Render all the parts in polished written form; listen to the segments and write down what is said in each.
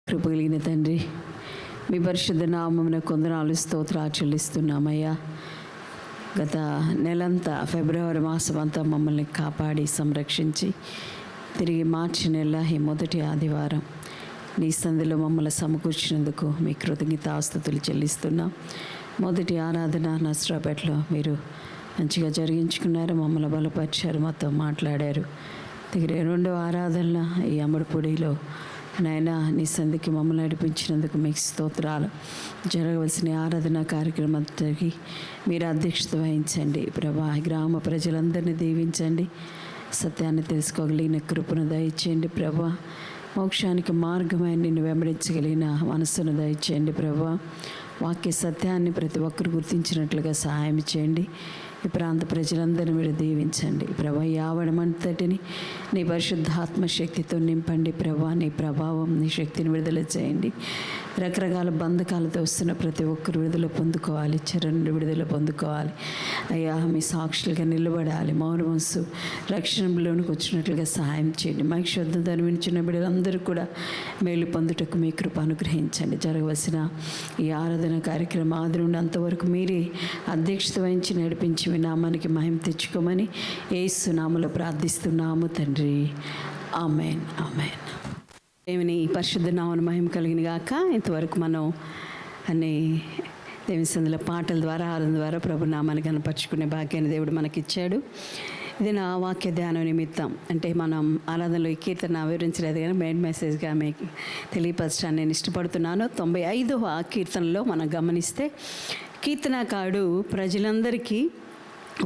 కృపగలిగిన తండ్రి, మీ పరిశుద్ధ నామమున కొందనాలు స్తోత్రాలు చెల్లిస్తున్నామయ్యా. గత నెలంతా ఫిబ్రవరి మాసం అంతా మమ్మల్ని కాపాడి సంరక్షించి తిరిగి మార్చి నెల ఈ మొదటి ఆదివారం నీ సంధిలో మమ్మల్ని సమకూర్చినందుకు మీ కృతజ్ఞతాస్తుతులు చెల్లిస్తున్నాం. మొదటి ఆరాధన నస్రాపేటలో మీరు మంచిగా జరిగించుకున్నారు, మమ్మల్ని బలపరిచారు, మాతో మాట్లాడారు. తిరిగి రెండో ఆరాధన ఈ అమ్మడిపూడిలో నాయన నీ సంధికి మమ్మల్ని నడిపించినందుకు మీకు స్తోత్రాలు. జరగవలసిన ఆరాధన కార్యక్రమానికి మీరు అధ్యక్షత వహించండి ప్రభా. గ్రామ ప్రజలందరినీ దీవించండి, సత్యాన్ని తెలుసుకోగలిగిన కృపను దయచేయండి ప్రభా. మోక్షానికి మార్గమైన నిన్ను వెంబడించగలిగిన మనస్సును దయచేయండి ప్రభా. వాక్య సత్యాన్ని ప్రతి ఒక్కరు గుర్తించినట్లుగా సహాయం చేయండి. ఈ ప్రాంత ప్రజలందరినీ మీరు దీవించండి ప్రభా. యావడమంతటిని నీ పరిశుద్ధాత్మ శక్తితో నింపండి ప్రభా. నీ ప్రభావం, నీ శక్తిని విడుదల చేయండి. రకరకాల బంధకాలతో వస్తున్న ప్రతి ఒక్కరు విడుదల పొందుకోవాలి, చెరను విడుదల పొందుకోవాలి అయ్యా. మీ సాక్షులుగా నిలబడాలి, మౌనమస్సు రక్షణలోనికి వచ్చినట్లుగా సహాయం చేయండి. మైక్ శుద్ధ ధర్మించిన బిడ్డలందరూ కూడా మేలు పొందుటకు మీ కృప అనుగ్రహించండి. జరగవలసిన ఈ ఆరాధన కార్యక్రమం ఆది నుండి అంతవరకు మీరే అధ్యక్షత వహించి నడిపించి మీ నామానికి మహిమ తెచ్చుకోమని యేసు నామములో ప్రార్థిస్తున్నాము తండ్రి. Amen, amen. దేవుని పరిశుద్ధ నామమున మహిమ కలిగిన గాక. ఇంతవరకు మనం అన్ని దేవుని సందుల పాటల ద్వారా ఆరాధన ద్వారా ప్రభు నామాన్ని కనపరుచుకునే భాగ్యాన్ని దేవుడు మనకిచ్చాడు. ఇది నా వాక్య ధ్యానం నిమిత్తం, అంటే మనం ఆరాధనలో ఈ కీర్తన వివరించలేదు కానీ మెయిన్ మెసేజ్గా మీకు తెలియపరచడానికి నేను ఇష్టపడుతున్నాను. 95వ కీర్తనలో మనం గమనిస్తే కీర్తనకారుడు ప్రజలందరికీ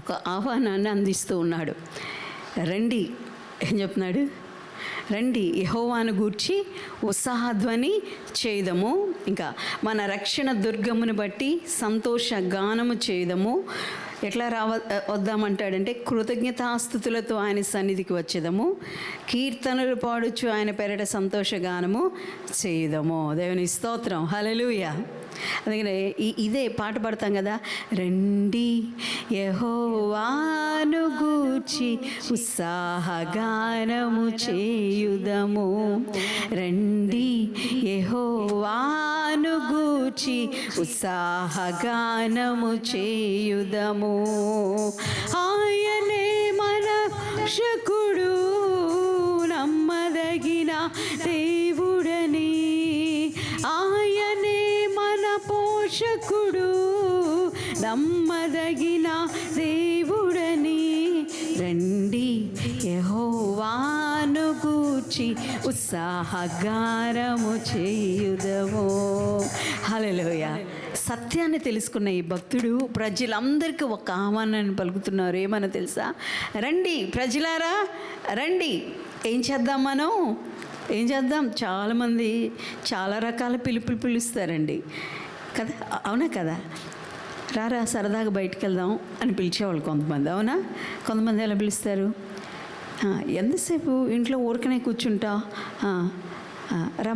ఒక ఆహ్వానాన్ని అందిస్తూ ఉన్నాడు. రండి, ఏం చెప్తున్నాడు? రండి, యెహోవాను గూర్చి ఉత్సాహధ్వని చేయుదము. ఇంకా మన రక్షణ దుర్గమును బట్టి సంతోష గానము చేయుదము. ఎట్లా వద్దామంటాడంటే కృతజ్ఞతాస్తుతులతో ఆయన సన్నిధికి వచ్చేదము, కీర్తనలు పాడుచు ఆయన పేరట సంతోషగానము చేయుదము. దేవుని స్తోత్రం, హల్లెలూయా. అందుకనే ఇదే పాట పాడతాం కదా, రండి యెహోవాను గూర్చి ఉత్సాహగానము చేయుదము. రండి యెహోవాను గూర్చి ఉత్సాహగానము చేయుదము. ఆయనే మన రక్షకుడు, నమ్మదగిన దేవుడని. ఆయనే మన పోషకుడు, నమ్మదగిన దేవుడని. రండి యెహోవాను గూర్చి ఉత్సాహగానము చేయుదము. హల్లెలూయా. సత్యాన్ని తెలుసుకున్న ఈ భక్తుడు ప్రజలందరికీ ఒక ఆహ్వానాన్ని పలుకుతున్నారు. ఏమన్నా తెలుసా? రండి ప్రజలారా, రండి. ఏం చేద్దాం మనం? ఏం చేద్దాం? చాలామంది చాలా రకాల పిలుపులు పిలుస్తారండి కదా, అవునా కదా? రారా సరదాగా బయటికి వెళ్దాం అని పిలిచేవాళ్ళు కొంతమంది, అవునా? కొంతమంది ఎలా పిలుస్తారు? ఎంతసేపు ఇంట్లో ఊరికనే కూర్చుంటా, రా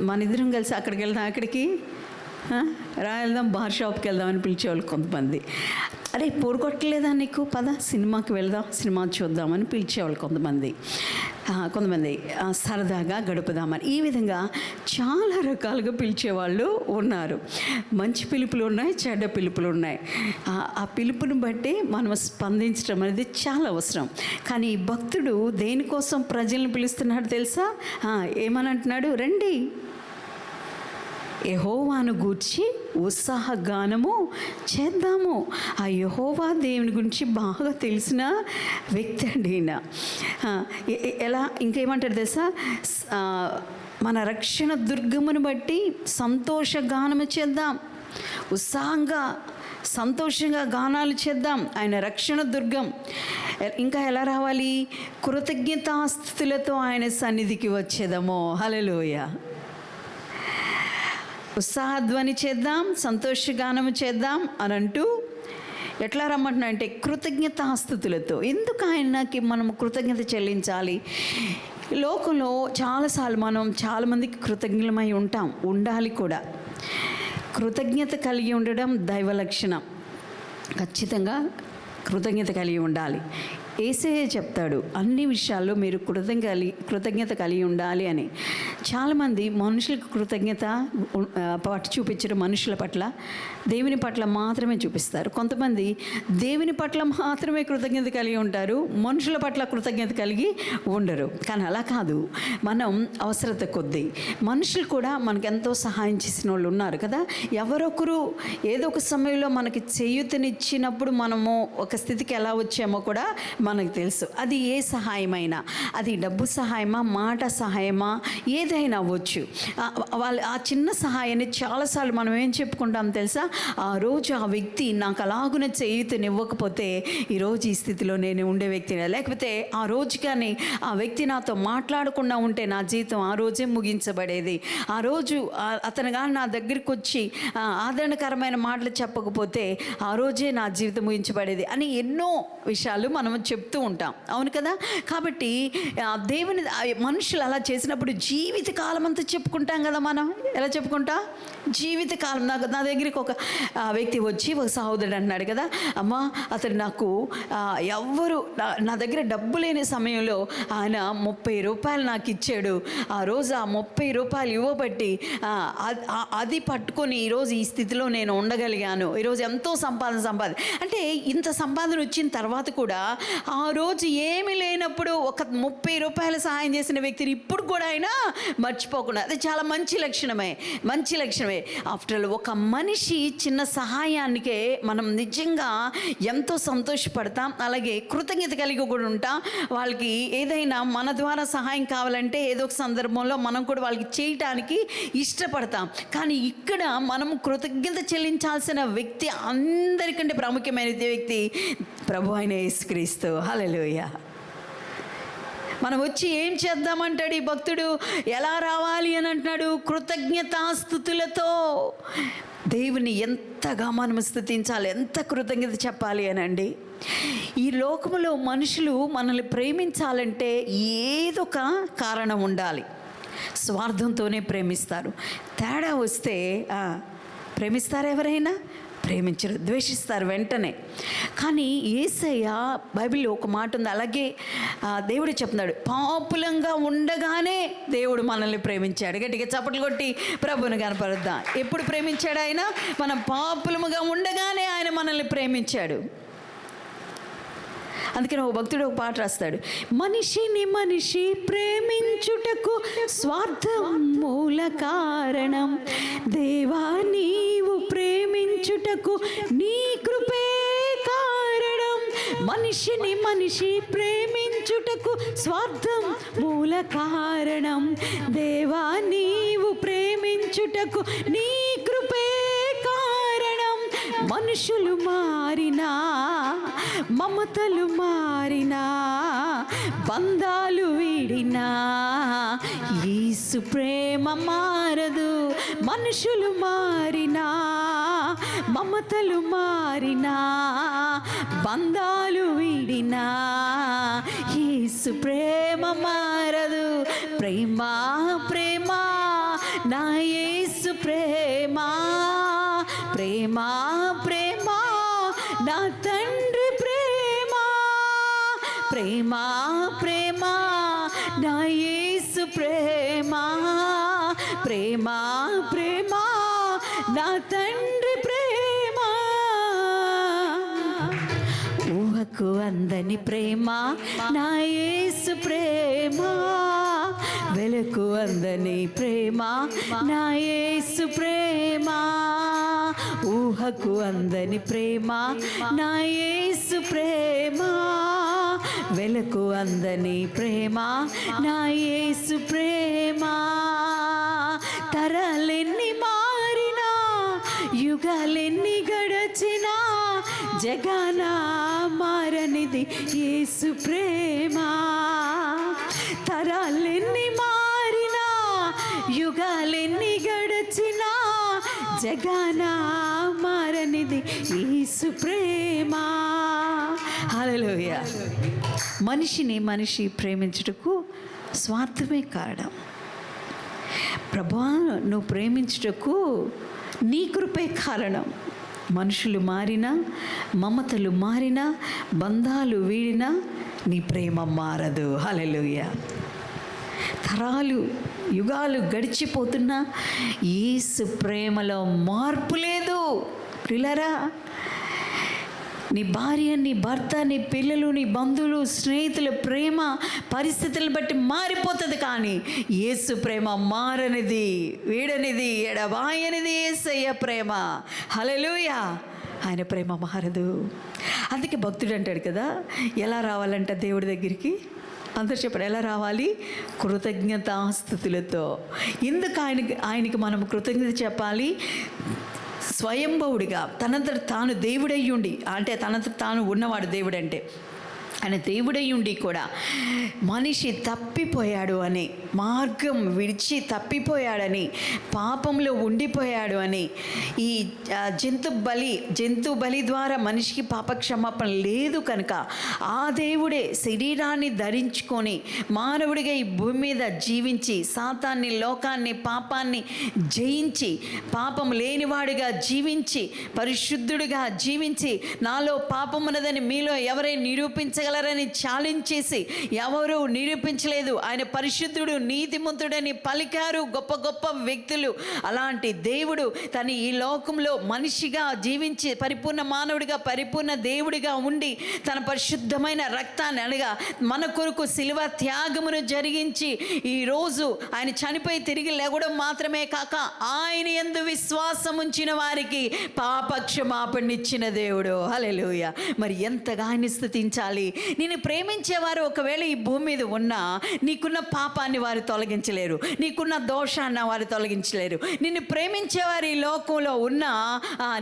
మన ఇద్దరం కలిసి అక్కడికి వెళ్దాం, అక్కడికి రా వెళ్దాం, బార్ షాప్కి వెళ్దాం అని పిలిచేవాళ్ళు కొంతమంది. అరే పోరుకొట్టలేదా నీకు, పద సినిమాకి వెళ్దాం, సినిమా చూద్దామని పిలిచేవాళ్ళు కొంతమంది. సరదాగా గడుపుదామని. ఈ విధంగా చాలా రకాలుగా పిలిచేవాళ్ళు ఉన్నారు. మంచి పిలుపులు ఉన్నాయి, చెడ్డ పిలుపులు ఉన్నాయి. ఆ పిలుపుని బట్టి మనం స్పందించడం అనేది చాలా అవసరం. కానీ ఈ భక్తుడు దేనికోసం ప్రజలను పిలుస్తున్నాడు తెలుసా? ఏమని అంటున్నాడు? రండి యెహోవాను గూర్చి ఉత్సాహగానము చేద్దాము. ఆ యెహోవా దేవుని గురించి బాగా తెలిసిన వ్యక్తి అండి ఈయన. ఎలా ఇంకేమంటాడు తెలుసా? మన రక్షణ దుర్గమును బట్టి సంతోషగానము చేద్దాం, ఉత్సాహంగా సంతోషంగా గానాలు చేద్దాం. ఆయన రక్షణ దుర్గం. ఇంకా ఎలా రావాలి? కృతజ్ఞతాస్తుతులతో ఆయన సన్నిధికి వచ్చేదము. హల్లెలూయా. ఉత్సాహధ్వని చేద్దాం, సంతోషగానము చేద్దాం అని అంటూ ఎట్లా రమ్మంటున్నా అంటే కృతజ్ఞతాస్తుతులతో. ఎందుకు ఆయనకి మనం కృతజ్ఞత చెల్లించాలి? లోకంలో చాలాసార్లు మనం చాలామందికి కృతజ్ఞమై ఉంటాం, ఉండాలి కూడా. కృతజ్ఞత కలిగి ఉండడం దైవ లక్షణం. ఖచ్చితంగా కృతజ్ఞత కలిగి ఉండాలి. యేసయ్య చెప్తాడు అన్ని విషయాల్లో మీరు కృతజ్ఞత కలిగి ఉండాలి అని. చాలామంది మనుషులకు కృతజ్ఞత పట్టు చూపించడం మనుషుల పట్ల, దేవుని పట్ల మాత్రమే చూపిస్తారు. కొంతమంది దేవుని పట్ల మాత్రమే కృతజ్ఞత కలిగి ఉంటారు, మనుషుల పట్ల కృతజ్ఞత కలిగి ఉండరు. కానీ అలా కాదు. మనం అవసరత కొద్దీ మనుషులు కూడా మనకు ఎంతో సహాయం చేసిన వాళ్ళు ఉన్నారు కదా. ఎవరొకరు ఏదో ఒక సమయంలో మనకి చేయూతనిచ్చినప్పుడు మనము ఒక స్థితికి ఎలా వచ్చామో కూడా మనకు తెలుసు. అది ఏ సహాయమైనా, అది డబ్బు సహాయమా, మాట సహాయమా, ఏదైనా అవ్వచ్చు. వాళ్ళు ఆ చిన్న సహాయాన్ని చాలాసార్లు మనం ఏం చెప్పుకుంటాం తెలుసా, ఆ రోజు ఆ వ్యక్తి నాకు అలాగున చేయూతనివ్వకపోతే ఈరోజు ఈ స్థితిలో నేను ఉండే వ్యక్తిని, లేకపోతే ఆ రోజు కానీ ఆ వ్యక్తి నాతో మాట్లాడకుండా ఉంటే నా జీవితం ఆ రోజే ముగించబడేది, ఆ రోజు అతను కానీ నా దగ్గరికి వచ్చి ఆదరణకరమైన మాటలు చెప్పకపోతే ఆ రోజే నా జీవితం ముగించబడేది అని ఎన్నో విషయాలు మనం చెప్తూ ఉంటాం. అవును కదా. కాబట్టి దేవుని మనుషులు అలా చేసినప్పుడు జీవితకాలం అంతా చెప్పుకుంటాం కదా. మనం ఎలా చెప్పుకుంటాం? జీవితకాలం. నా దగ్గరికి ఒక వ్యక్తి వచ్చి, ఒక సహోదరుడు అన్నాడు కదా, అమ్మా అతడు నాకు ఎవ్వరు నా దగ్గర డబ్బు లేని సమయంలో ఆయన 30 రూపాయలు నాకు ఇచ్చాడు. ఆ రోజు ఆ 30 రూపాయలు ఇవ్వబట్టి అది పట్టుకొని ఈరోజు ఈ స్థితిలో నేను ఉండగలిగాను. ఈరోజు ఎంతో సంపాదన అంటే ఇంత సంపాదన వచ్చిన తర్వాత కూడా ఆ రోజు ఏమీ లేనప్పుడు ఒక 30 రూపాయలు సహాయం చేసిన వ్యక్తిని ఇప్పుడు కూడా ఆయన మర్చిపోకుండా, అది చాలా మంచి లక్షణమే. ఆఫ్టర్ ఆల్ ఒక మనిషి చిన్న సహాయానికే మనం నిజంగా ఎంతో సంతోషపడతాం, అలాగే కృతజ్ఞత కలిగి కూడా ఉంటాం. వాళ్ళకి ఏదైనా మన ద్వారా సహాయం కావాలంటే ఏదో ఒక సందర్భంలో మనం కూడా వాళ్ళకి చేయటానికి ఇష్టపడతాం. కానీ ఇక్కడ మనం కృతజ్ఞత చెల్లించాల్సిన వ్యక్తి, అందరికంటే ప్రాముఖ్యమైన వ్యక్తి ప్రభు అయిన యేసుక్రీస్తు. హల్లెలూయా. మనం వచ్చి ఏం చేద్దామంటాడు ఈ భక్తుడు, ఎలా రావాలి అని అంటున్నాడు, కృతజ్ఞతాస్తుతులతో. దేవుని ఎంతగా మనం స్తుతించాలి, ఎంత కృతజ్ఞత చెప్పాలి అనండి. ఈ లోకంలో మనుషులు మనల్ని ప్రేమించాలంటే ఏదో ఒక కారణం ఉండాలి. స్వార్థంతోనే ప్రేమిస్తారు. తేడా వస్తే ప్రేమిస్తారు ఎవరైనా? ప్రేమించరు, ద్వేషిస్తారు వెంటనే. కానీ యేసయ్య బైబిల్లో ఒక మాట ఉంది, అలాగే దేవుడు చెప్తున్నాడు, పాపులంగా ఉండగానే దేవుడు మనల్ని ప్రేమించాడు. గట్టిగా చప్పట్లు కొట్టి ప్రభువుని కనపరుద్దాం. ఎప్పుడు ప్రేమించాడు ఆయన? మనం పాపులముగా ఉండగానే ఆయన మనల్ని ప్రేమించాడు. అందుకని ఒక భక్తుడు ఒక పాట రాస్తాడు, మనిషిని మనిషి ప్రేమించుటకు స్వార్థం మూల కారణం, దేవా నీవు ప్రేమించుటకు నీ కృపే కారణం. మనిషిని మనిషి ప్రేమించుటకు స్వార్థం మూల కారణం, దేవా నీవు ప్రేమించుటకు నీ కృపే కారణం. మనుషులు మారినా, మమతలు మారినా, బంధాలు వీడినా, యేసు ప్రేమ మారదు. మనుషులు మారినా, మమతలు మారినా, బంధాలు వీడినా, యేసు ప్రేమ మారదు. ప్రేమ ప్రేమ నా యేసు ప్రేమ, ప్రేమ ప్రేమ నా తండ్రి ప్రేమ, ప్రేమ ప్రేమ నా యేసు ప్రేమ, ప్రేమ ప్రేమ నా తండ్రి ప్రేమ. ఊహకు అందని ప్రేమ నా యేసు ప్రేమ, వెలుగు అందని ప్రేమ నా యేసు ప్రేమ, ఊహకు అందని ప్రేమ నా యేసు ప్రేమ, వెలుగు అందని ప్రేమ నా యేసు ప్రేమ. తరాలెన్ని మారినా, యుగాలెన్ని గడచినా, జగన మారనిది యేసు ప్రేమ. తరాలెన్ని మారినా, యుగాలెన్ని గడచినా, జగన మారనిది యేసు ప్రేమ. హల్లెలూయా. మనిషిని మనిషి ప్రేమించుటకు స్వార్థమే కారణం. ప్రభువా నువ్వు ప్రేమించుటకు నీ కృపే కారణం. మనుషులు మారినా, మమతలు మారినా, బంధాలు వీడినా, నీ ప్రేమ మారదు. హల్లెలూయా. తరాలు యుగాలు గడిచిపోతున్నా యేసు ప్రేమలో మార్పు లేదు. ప్రియులారా, నీ భార్య, నీ భర్త, నీ పిల్లలు, నీ బంధువులు, స్నేహితుల ప్రేమ పరిస్థితులను బట్టి మారిపోతుంది, కానీ యేసు ప్రేమ మారనిది, వీడనిది, ఎడబాయనిది యేసయ్య ప్రేమ. హల్లెలూయా. ఆయన ప్రేమ మారదు. అందుకే భక్తుడు అంటాడు కదా, ఎలా రావాలంట దేవుడి దగ్గరికి? అందరు చెప్పండి, ఎలా రావాలి? కృతజ్ఞతాస్తుతులతో. ఎందుకు ఆయనకి మనం కృతజ్ఞత చెప్పాలి? స్వయంభవుడిగా తనంతట తాను దేవుడయ్యుండి, అంటే తనంతట తాను ఉన్నవాడు దేవుడంటే, ఆయన దేవుడయ్యుండి కూడా మనిషి తప్పిపోయాడు అని, మార్గం విడిచి తప్పిపోయాడని, పాపంలో ఉండిపోయాడు అని, ఈ జంతు బలి ద్వారా మనిషికి పాపక్షమాపణ లేదు కనుక ఆ దేవుడే శరీరాన్ని ధరించుకొని మానవుడిగా ఈ భూమి మీద జీవించి సాతాన్ని, లోకాన్ని, పాపాన్ని జయించి, పాపం లేనివాడిగా జీవించి, పరిశుద్ధుడిగా జీవించి, నాలో పాపం ఉన్నదని మీలో ఎవరైనా నిరూపించగలరని ఛాలెంజ్ చేసి ఎవరూ నిరూపించలేదు. ఆయన పరిశుద్ధుడు, నీతిమంతుడని పలికారు గొప్ప గొప్ప వ్యక్తులు. అలాంటి దేవుడు తన ఈ లోకంలో మనిషిగా జీవించి పరిపూర్ణ మానవుడిగా, పరిపూర్ణ దేవుడిగా ఉండి తన పరిశుద్ధమైన రక్తాన్ని, అనగా మన కొరకు శిలువ త్యాగమును జరిగించి ఈరోజు ఆయన చనిపోయి తిరిగి లేవడం మాత్రమే కాక ఆయన యందు విశ్వాసం ఉంచిన వారికి పాపక్షమాపణనిచ్చిన దేవుడు. హల్లెలూయా. మరి ఎంతగా ఆయన స్తుతించాలి. నిన్ను ప్రేమించేవారు ఒకవేళ ఈ భూమి మీద ఉన్నా నీకున్న పాపాన్ని వారు తొలగించలేరు, నీకున్న దోషాన్ని వారు తొలగించలేరు. నిన్ను ప్రేమించేవారు ఈ లోకంలో ఉన్నా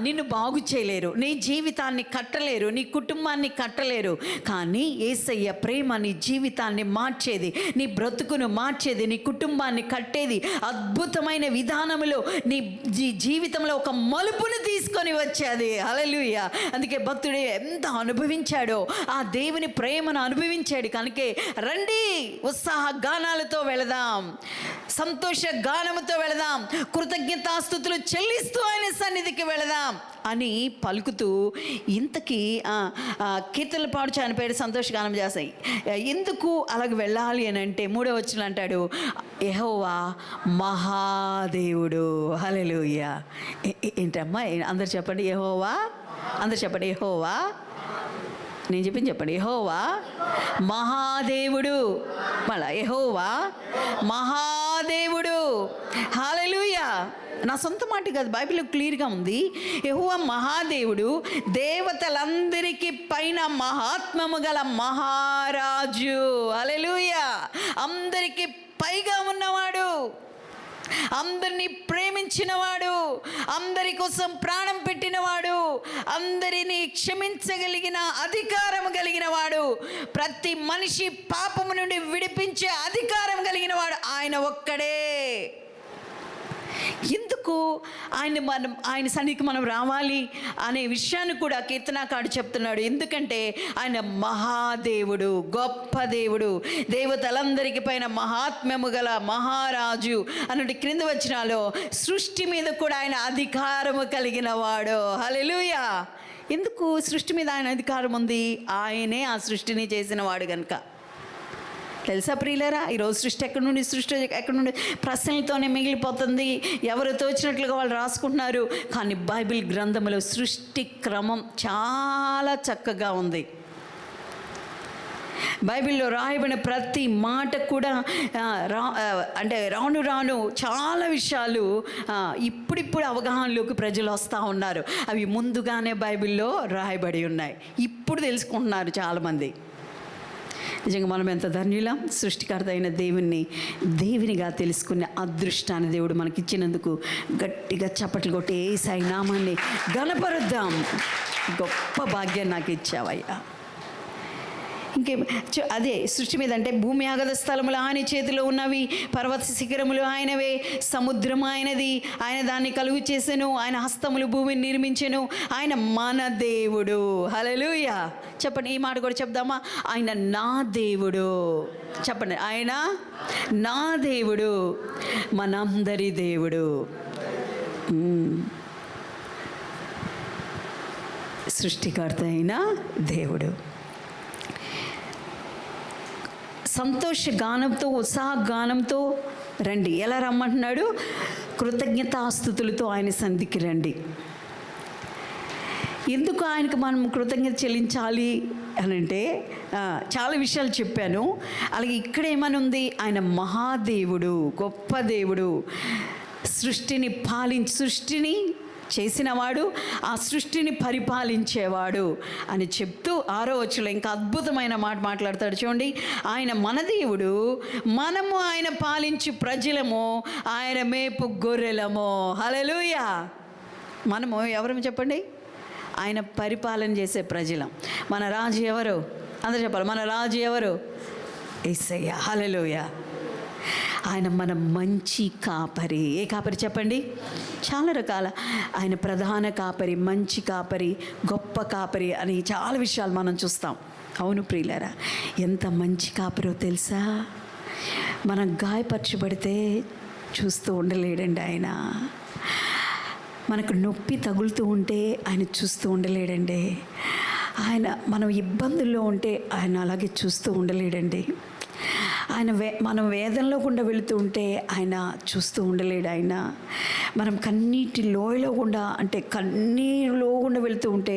నిన్ను బాగు చేయలేరు, నీ జీవితాన్ని కట్టలేరు, నీ కుటుంబాన్ని కట్టలేరు. కానీ యేసయ్య ప్రేమ నీ జీవితాన్ని మార్చేది, నీ బ్రతుకును మార్చేది, నీ కుటుంబాన్ని కట్టేది, అద్భుతమైన విధానంలో నీ జీవితంలో ఒక మలుపును తీసుకొని వచ్చేది. హల్లెలూయా. అందుకే భక్తుడు ఎంత అనుభవించాడో, ఆ దేవుని ప్రేమను అనుభవించాడు. కనుకే రండి, ఉత్సాహ గానాలతో వెళదాం, సంతోష గానముతో వెళదాం, కృతజ్ఞతాస్తుతులు చెల్లిస్తూ ఆయన సన్నిధికి వెళదాం అని పలుకుతూ, ఇంతకీ కీర్తనలు పాడుచు ఆయన పేరు సంతోషగానం చేస్తాయి. ఎందుకు అలాగ వెళ్ళాలి అని అంటే 3వ వచనం అంటాడు, యెహోవా మహాదేవుడు. హల్లెలూయా. ఏంటమ్మా అందరు చెప్పండి, యెహోవా. అందరు చెప్పండి, యెహోవా. నేను చెప్పింది చెప్పండి, యెహోవా మహాదేవుడు. మళ్ళా యెహోవా మహాదేవుడు. హల్లెలూయా. నా సొంత మాట కాదు, బైబిల్లో క్లియర్గా ఉంది. యెహోవా మహాదేవుడు, దేవతలందరికీ పైన మహాత్మము గల మహారాజు. హల్లెలూయా. అందరికీ పైగా ఉన్నవాడు, అందరినీ ప్రేమించినవాడు, అందరి కోసం ప్రాణం పెట్టినవాడు, అందరినీ క్షమించగలిగిన అధికారం కలిగిన వాడు, ప్రతి మనిషి పాపము నుండి విడిపించే అధికారం కలిగిన వాడు ఆయన ఒక్కడే. ఎందుకు ఆయన సన్నిధికి మనం రావాలి అనే విషయాన్ని కూడా కీర్తనాకారుడు చెప్తున్నాడు. ఎందుకంటే ఆయన మహాదేవుడు, గొప్ప దేవుడు, దేవతలందరికీ పైన మహాత్మ్యము గల మహారాజు అన్నట్టు క్రింద వచనాల్లో సృష్టి మీద కూడా ఆయన అధికారము కలిగిన వాడు. హల్లెలూయా. ఎందుకు సృష్టి మీద ఆయన అధికారం ఉంది? ఆయనే ఆ సృష్టిని చేసిన వాడు కనుక. తెలుసా ప్రియులారా, ఈరోజు సృష్టి ఎక్కడి నుండి ప్రశ్నలతోనే మిగిలిపోతుంది. ఎవరు తోచినట్లుగా వాళ్ళు రాసుకుంటున్నారు. కానీ బైబిల్ గ్రంథంలో సృష్టి క్రమం చాలా చక్కగా ఉంది. బైబిల్లో రాయబడిన ప్రతి మాట కూడా అంటే రాను రాను చాలా విషయాలు ఇప్పుడిప్పుడు అవగాహనలోకి ప్రజలు వస్తూ ఉన్నారు. అవి ముందుగానే బైబిల్లో రాయబడి ఉన్నాయి, ఇప్పుడు తెలుసుకుంటున్నారు చాలామంది. నిజంగా మనం ఎంత ధన్యులం. సృష్టికర్త అయిన దేవునిగా తెలుసుకునే అదృష్టాన్ని దేవుడు మనకిచ్చినందుకు గట్టిగా చప్పట్లు కొట్టి యేసయ్య నామాన్ని ఘనపరుద్దాం. గొప్ప భాగ్యం నాకు ఇచ్చావయ్యా. అదే సృష్టి మీద అంటే భూమి ఆగద స్థలములు ఆయన చేతిలో ఉన్నవి, పర్వత శిఖరములు ఆయనవే, సముద్రం ఆయనది, ఆయన దాన్ని కలుగు చేసెను, ఆయన హస్తములు భూమిని నిర్మించెను, ఆయన మన దేవుడు. హల్లెలూయా. చెప్పండి, ఈ మాట కూడా చెప్దామా? ఆయన నా దేవుడు. చెప్పండి, ఆయన నా దేవుడు, మనందరి దేవుడు. సృష్టికర్త అయిన దేవుడు. సంతోష గానంతో, ఉత్సాహ గానంతో రండి. ఎలా రమ్మంటున్నాడు? కృతజ్ఞతాస్తుతులతో ఆయన సన్నిధికి రండి. ఎందుకు ఆయనకు మనం కృతజ్ఞత చెల్లించాలి అని అంటే చాలా విషయాలు చెప్పాను. అలాగే ఇక్కడ ఏమని ఉంది? ఆయన మహాదేవుడు, గొప్ప దేవుడు, సృష్టిని చేసినవాడు, ఆ సృష్టిని పరిపాలించేవాడు అని చెప్తూ 6వ వచనంలో ఇంకా అద్భుతమైన మాట మాట్లాడతాడు. చూడండి, ఆయన మన దేవుడు, మనము ఆయన పాలించు ప్రజలము, ఆయన మేపు గొర్రెలము. హల్లెలూయా. మనము ఎవరు చెప్పండి? ఆయన పరిపాలన చేసే ప్రజలం. మన రాజు ఎవరు? అందరూ చెప్పాలి. మన రాజు ఎవరు? యేసయ్య. హల్లెలూయా. ఆయన మన మంచి కాపరి. ఏ కాపరి చెప్పండి? చాలా రకాల. ఆయన ప్రధాన కాపరి, మంచి కాపరి, గొప్ప కాపరి అని చాలా విషయాలు మనం చూస్తాం. అవును ప్రియులారా, ఎంత మంచి కాపరో తెలుసా? మనం గాయపరచబడితే చూస్తూ ఉండలేడండి ఆయన. మనకు నొప్పి తగులుతూ ఉంటే ఆయన చూస్తూ ఉండలేడండి. ఆయన మనం ఇబ్బందుల్లో ఉంటే ఆయన అలాగే చూస్తూ ఉండలేడండి. ఆయన మనం వేదనలో గుండా వెళుతూ ఉంటే ఆయన చూస్తూ ఉండలేడు. ఆయన మనం కన్నీటి లోయలో గుండా, అంటే కన్నీరులో గుండా వెళుతూ ఉంటే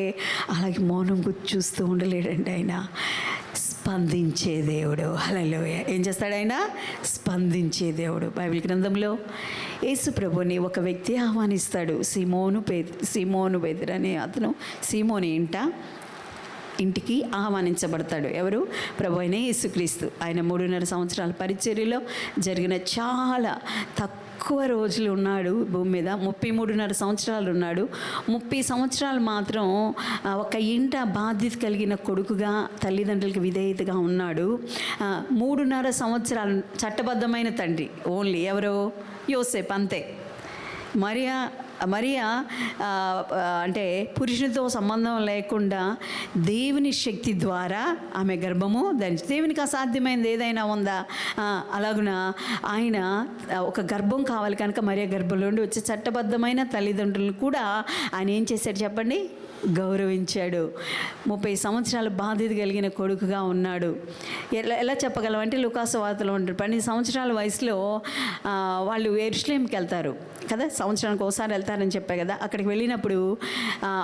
అలాగే మౌనం చూస్తూ ఉండలేడండి. ఆయన స్పందించే దేవుడు. హల్లెలూయా. ఏం చేస్తాడు ఆయన? స్పందించే దేవుడు. బైబిల్ గ్రంథంలో యేసు ప్రభుని ఒక వ్యక్తి ఆహ్వానిస్తాడు. సీమోను పేతురు అనే అతను సీమోని ఇంటికి ఆహ్వానించబడతాడు. ఎవరు? ప్రభు అయిన యేసుక్రీస్తు. ఆయన 3.5 సంవత్సరాల పరిచర్యలో జరిగిన చాలా తక్కువ రోజులు ఉన్నాడు భూమి మీద. 33.5 సంవత్సరాలు ఉన్నాడు. 30 సంవత్సరాలు మాత్రం ఒక ఇంట బాధ్యత కలిగిన కొడుకుగా, తల్లిదండ్రులకు విధేయతగా ఉన్నాడు. 3.5 సంవత్సరాలు చట్టబద్ధమైన తండ్రి. ఓన్లీ ఎవరు? యోసేపు, అంతే. మరియా అంటే పురుషునితో సంబంధం లేకుండా దేవుని శక్తి ద్వారా ఆమె గర్భము ధరించి, దేవునికి అసాధ్యమైనది ఏదైనా ఉందా? అలాగున ఆయన ఒక గర్భం కావాలి కనుక మరియా గర్భంలో నుండి వచ్చే చట్టబద్ధమైన తల్లిదండ్రులను కూడా ఆయన ఏం చేశాడు చెప్పండి? గౌరవించాడు. 30 సంవత్సరాలు బాధ్యత కలిగిన కొడుకుగా ఉన్నాడు. ఎలా చెప్పగలం అంటే లూకాసు వార్తలో ఉంటాడు. 12 సంవత్సరాల వయసులో వాళ్ళు యెరూషలేముకి వెళ్తారు కదా, సంవత్సరానికి ఒకసారి వెళ్తారని చెప్పా కదా. అక్కడికి వెళ్ళినప్పుడు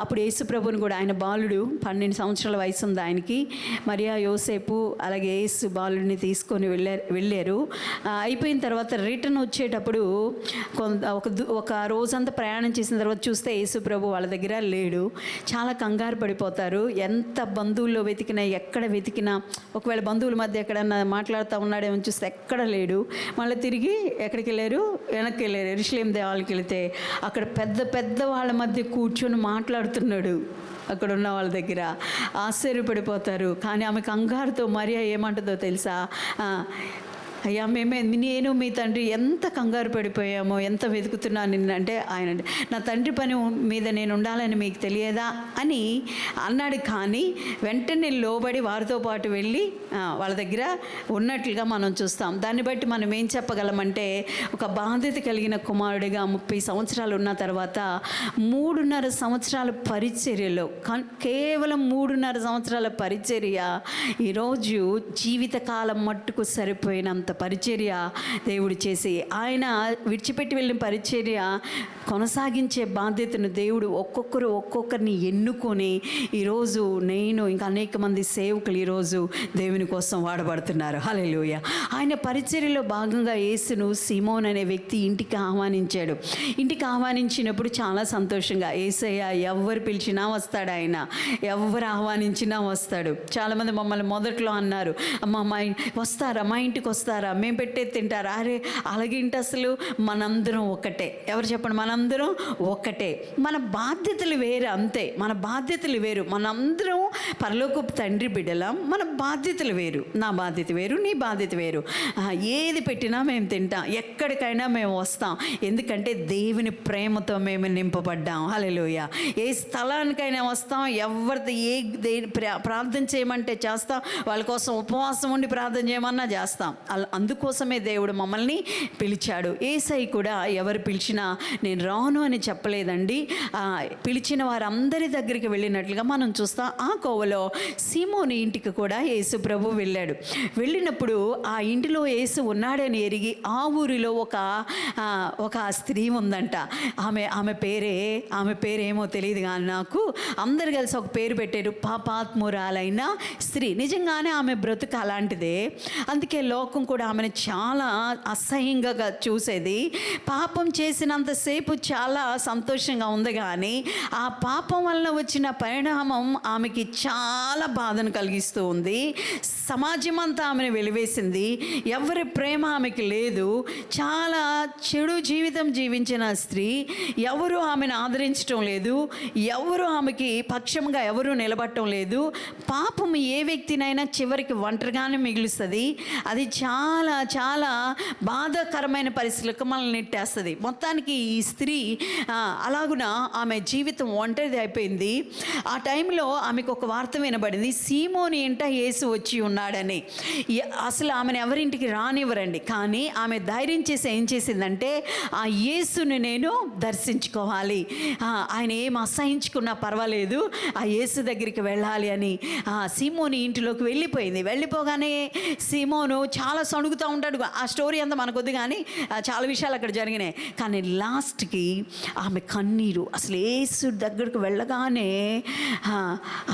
అప్పుడు యేసు ప్రభుని కూడా, ఆయన బాలుడు 12 సంవత్సరాల వయసు ఉంది ఆయనకి. మరియా, యోసేపు అలాగే యేసు బాలుడిని తీసుకొని వెళ్ళారు. అయిపోయిన తర్వాత రిటర్న్ వచ్చేటప్పుడు ఒక రోజంతా ప్రయాణం చేసిన తర్వాత చూస్తే యేసు ప్రభు వాళ్ళ దగ్గర లేడు. చాలా కంగారు పడిపోతారు. ఎంత బంధువుల్లో వెతికినా, ఎక్కడ వెతికినా, ఒకవేళ బంధువుల మధ్య ఎక్కడన్నా మాట్లాడుతూ ఉన్నాడేమో చూస్తే ఎక్కడ లేడు. మళ్ళీ తిరిగి ఎక్కడికి వెళ్ళారు? వెనక్కి వెళ్ళారు. యెరూషలేము దేవాలయకి వెళితే అక్కడ పెద్ద పెద్ద వాళ్ళ మధ్య కూర్చొని మాట్లాడుతున్నాడు. అక్కడ ఉన్న వాళ్ళ దగ్గర ఆశ్చర్యపడిపోతారు. కానీ ఆమె కంగారుతో మరియా ఏమంటుందో తెలుసా? అయ్యా, నేను మీ తండ్రి ఎంత కంగారు పడిపోయామో, ఎంత వెతుకుతున్నాను నిన్నంటే, ఆయన నా తండ్రి పని మీద నేను ఉండాలని మీకు తెలియదా అని అన్నాడు. కానీ వెంటనే లోబడి వారితో పాటు వెళ్ళి వాళ్ళ దగ్గర ఉన్నట్లుగా మనం చూస్తాం. దాన్ని బట్టి మనం ఏం చెప్పగలమంటే, ఒక బాధ్యత కలిగిన కుమారుడిగా 30 సంవత్సరాలు ఉన్న తర్వాత 3.5 సంవత్సరాల పరిచర్యలో, కేవలం 3.5 సంవత్సరాల పరిచర్య ఈరోజు జీవితకాలం మట్టుకు సరిపోయినంత పరిచర్య దేవుడు చేసి, ఆయన విడిచిపెట్టి వెళ్ళిన పరిచర్య కొనసాగించే బాధ్యతను దేవుడు ఒక్కొక్కరిని ఎన్నుకొని ఈరోజు నేను ఇంకా అనేక మంది సేవకులు ఈరోజు దేవుని కోసం వాడబడుతున్నారు. హల్లెలూయా. ఆయన పరిచర్యలో భాగంగా యేసును సీమోన్ అనే వ్యక్తి ఇంటికి ఆహ్వానించాడు. ఇంటికి ఆహ్వానించినప్పుడు చాలా సంతోషంగా, యేసయ్య ఎవరు పిలిచినా వస్తాడు, ఆయన ఎవరు ఆహ్వానించినా వస్తాడు. చాలామంది మమ్మల్ని మొదట్లో అన్నారు, అమ్మ వస్తారా, మా ఇంటికి వస్తారా, మేము పెట్టేది తింటారా? అరే అలాగేంటి, అసలు మనందరం ఒకటే. ఎవరు చెప్పండి? మనందరం ఒకటే. మన బాధ్యతలు వేరు, అంతే. మన బాధ్యతలు వేరు. మనందరం పరలోకపు తండ్రి బిడ్డలం. మన బాధ్యతలు వేరు. నా బాధ్యత వేరు, నీ బాధ్యత వేరు. ఏది పెట్టినా మేము తింటాం, ఎక్కడికైనా మేము వస్తాం. ఎందుకంటే దేవుని ప్రేమతో మేము నింపబడ్డాం. హల్లెలూయా. ఏ స్థలానికైనా వస్తాం. ఎవరిది ప్రార్థన చేయమంటే చేస్తాం. వాళ్ళ కోసం ఉపవాసం ఉండి ప్రార్థన చేయమన్నా చేస్తాం. అందుకోసమే దేవుడు మమ్మల్ని పిలిచాడు. యేసయ్య కూడా ఎవరు పిలిచినా నేను రాను అని చెప్పలేదండి. పిలిచిన వారందరి దగ్గరికి వెళ్ళినట్లుగా మనం చూస్తాం. ఆ కోవలో సీమోని ఇంటికి కూడా యేసు ప్రభు వెళ్ళాడు. వెళ్ళినప్పుడు ఆ ఇంటిలో యేసు ఉన్నాడని ఎరిగి ఆ ఊరిలో ఒక స్త్రీ ఉందంట. ఆమె పేరేమో తెలియదు కానీ నాకు అందరు కలిసి ఒక పేరు పెట్టారు, పాపాత్మురాలైన స్త్రీ. నిజంగానే ఆమె బ్రతుకు అలాంటిదే. అందుకే లోకం కూడా ఆమెను చాలా అసహ్యంగా చూసేది. పాపం చేసినంతసేపు చాలా సంతోషంగా ఉంది, కానీ ఆ పాపం వలన వచ్చిన పరిణామం ఆమెకి చాలా బాధను కలిగిస్తూ ఉంది. సమాజం అంతా ఆమెను వెలివేసింది. ఎవరి ప్రేమ ఆమెకి లేదు. చాలా చెడు జీవితం జీవించిన స్త్రీ. ఎవరు ఆమెను ఆదరించడం లేదు. ఎవరు ఆమెకి పక్షంగా ఎవరు నిలబడటం లేదు. పాపం ఏ వ్యక్తినైనా చివరికి ఒంటరిగానే మిగులుస్తుంది. అది చాలా చాలా బాధాకరమైన పరిస్థితులకు మనల్ని నెట్టేస్తుంది. మొత్తానికి ఈ స్త్రీ అలాగున ఆమె జీవితం ఒంటరిది అయిపోయింది. ఆ టైంలో ఆమెకు ఒక వార్త వినబడింది, సీమోని ఇంట యేసు వచ్చి ఉన్నాడని. అసలు ఆమెను ఎవరింటికి రానివ్వరండి. కానీ ఆమె ధైర్యం చేసి ఏం చేసిందంటే, ఆ యేసుని నేను దర్శించుకోవాలి, ఆయన ఏం అసహించుకున్నా పర్వాలేదు, ఆ యేసు దగ్గరికి వెళ్ళాలి అని సీమోని ఇంటిలోకి వెళ్ళిపోయింది. వెళ్ళిపోగానే సీమోను చాలా సణుగుతూ ఉంటాడు. ఆ స్టోరీ అంతా మనకొద్దు, కానీ చాలా విషయాలు అక్కడ జరిగినాయి. కానీ లాస్ట్కి ఆమె కన్నీరు, అసలు యేసు దగ్గరకు వెళ్ళగానే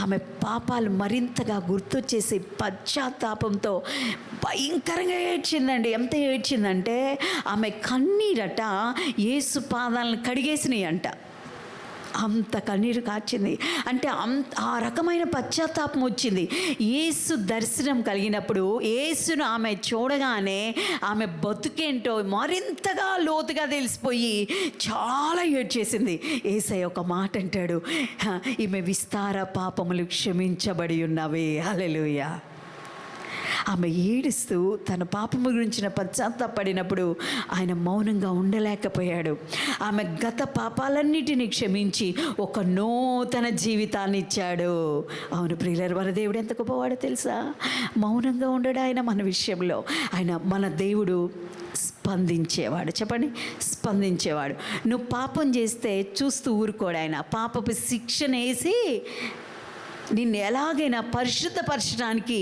ఆమె పాపాలు మరింతగా గుర్తొచ్చేసి పశ్చాత్తాపంతో భయంకరంగా ఏడ్చిందండి. ఎంత ఏడ్చిందంటే ఆమె కన్నీరట యేసు పాదాలను కడిగేసినాయి అంట. అంత కన్నీరు కార్చింది. అంటే ఆ రకమైన పశ్చాత్తాపం వచ్చింది. యేసు దర్శనం కలిగినప్పుడు యేసును ఆమె చూడగానే ఆమె బతుకేంటో మరింతగా లోతుగా తెలిసిపోయి చాలా ఏడ్చేసింది. యేసయ్య ఒక మాట అంటాడు, ఈమె విస్తార పాపములు క్షమించబడి ఉన్నవే. హల్లెలూయా. ఆమె ఏడుస్తూ తన పాపము గురించిన పశ్చాత్తాపడినప్పుడు ఆయన మౌనంగా ఉండలేకపోయాడు. ఆమె గత పాపాలన్నిటినీ క్షమించి ఒక నూతన జీవితాన్ని ఇచ్చాడు. అవును ప్రియులారా, మన దేవుడు ఎంత గొప్పవాడో తెలుసా? మౌనంగా ఉండడు ఆయన మన విషయంలో. మన దేవుడు స్పందించేవాడు. చెప్పండి, స్పందించేవాడు. నువ్వు పాపం చేస్తే చూస్తూ ఊరుకోడు ఆయన. పాపపు శిక్షణ వేసి నిన్ను ఎలాగైనా పరిశుద్ధపరచడానికి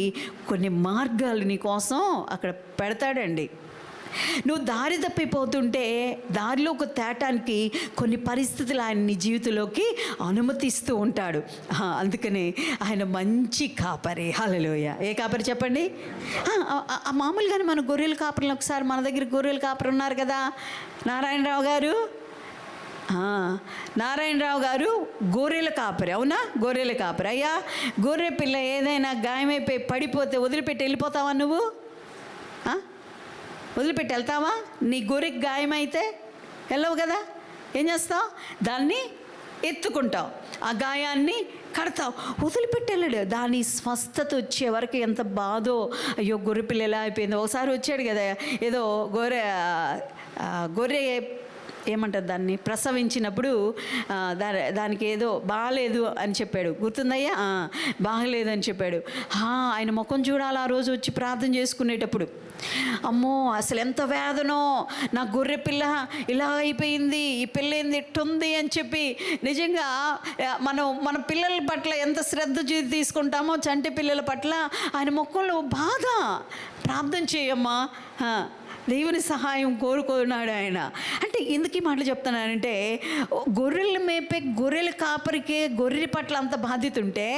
కొన్ని మార్గాలు నీ కోసం అక్కడ పెడతాడండి. నువ్వు దారి తప్పిపోతుంటే దారిలోకి తేటానికి కొన్ని పరిస్థితులు ఆయన నీ జీవితంలోకి అనుమతిస్తూ ఉంటాడు. అందుకనే ఆయన మంచి కాపరి. హల్లెలూయా. ఏ కాపరి చెప్పండి? మామూలుగానే మన గొర్రెల కాపరిని, ఒకసారి మన దగ్గర గొర్రెల కాపరి ఉన్నారు కదా, నారాయణరావు గారు. నారాయణరావు గారు గొర్రెల కాపరి. అవునా? గొర్రెల కాపరి. అయ్యా, గొర్రె పిల్ల ఏదైనా గాయమైపోయి పడిపోతే వదిలిపెట్టి వెళ్ళిపోతావా? నువ్వు వదిలిపెట్టి వెళ్తావా? నీ గొర్రెకి గాయమైతే వెళ్ళవు కదా. ఏం చేస్తావు? దాన్ని ఎత్తుకుంటావు, ఆ గాయాన్ని కడతావు, వదిలిపెట్టి వెళ్ళడు. దాని స్వస్థత వచ్చే వరకు ఎంత బాధో. అయ్యో, గొర్రె పిల్ల ఎలా అయిపోయింది. ఒకసారి వచ్చాడు కదా, ఏదో గొర్రె ఏమంటారు దాన్ని, ప్రసవించినప్పుడు దానికి ఏదో బాగలేదు అని చెప్పాడు. గుర్తుందయ్యా? బాగలేదు అని చెప్పాడు. ఆయన ముఖం చూడాలి ఆ రోజు వచ్చి ప్రార్థన చేసుకునేటప్పుడు. అమ్మో, అసలు ఎంత వేదనో, నా గొర్రె పిల్ల ఇలా అయిపోయింది, ఈ పిల్ల ఏంది ఎట్టుంది అని చెప్పి. నిజంగా మన పిల్లల పట్ల ఎంత శ్రద్ధ తీసుకుంటామో చంటి పిల్లల పట్ల ఆయన ముఖంలో బాధ. ప్రార్థన చేయమ్మా, దేవుని సహాయం కోరుకున్నాడు ఆయన. అంటే ఎందుకు ఈ మాటలు చెప్తున్నానంటే, గొర్రెలు మేపే గొర్రెల కాపరికే గొర్రె పట్ల అంత బాధ్యత ఉంటే,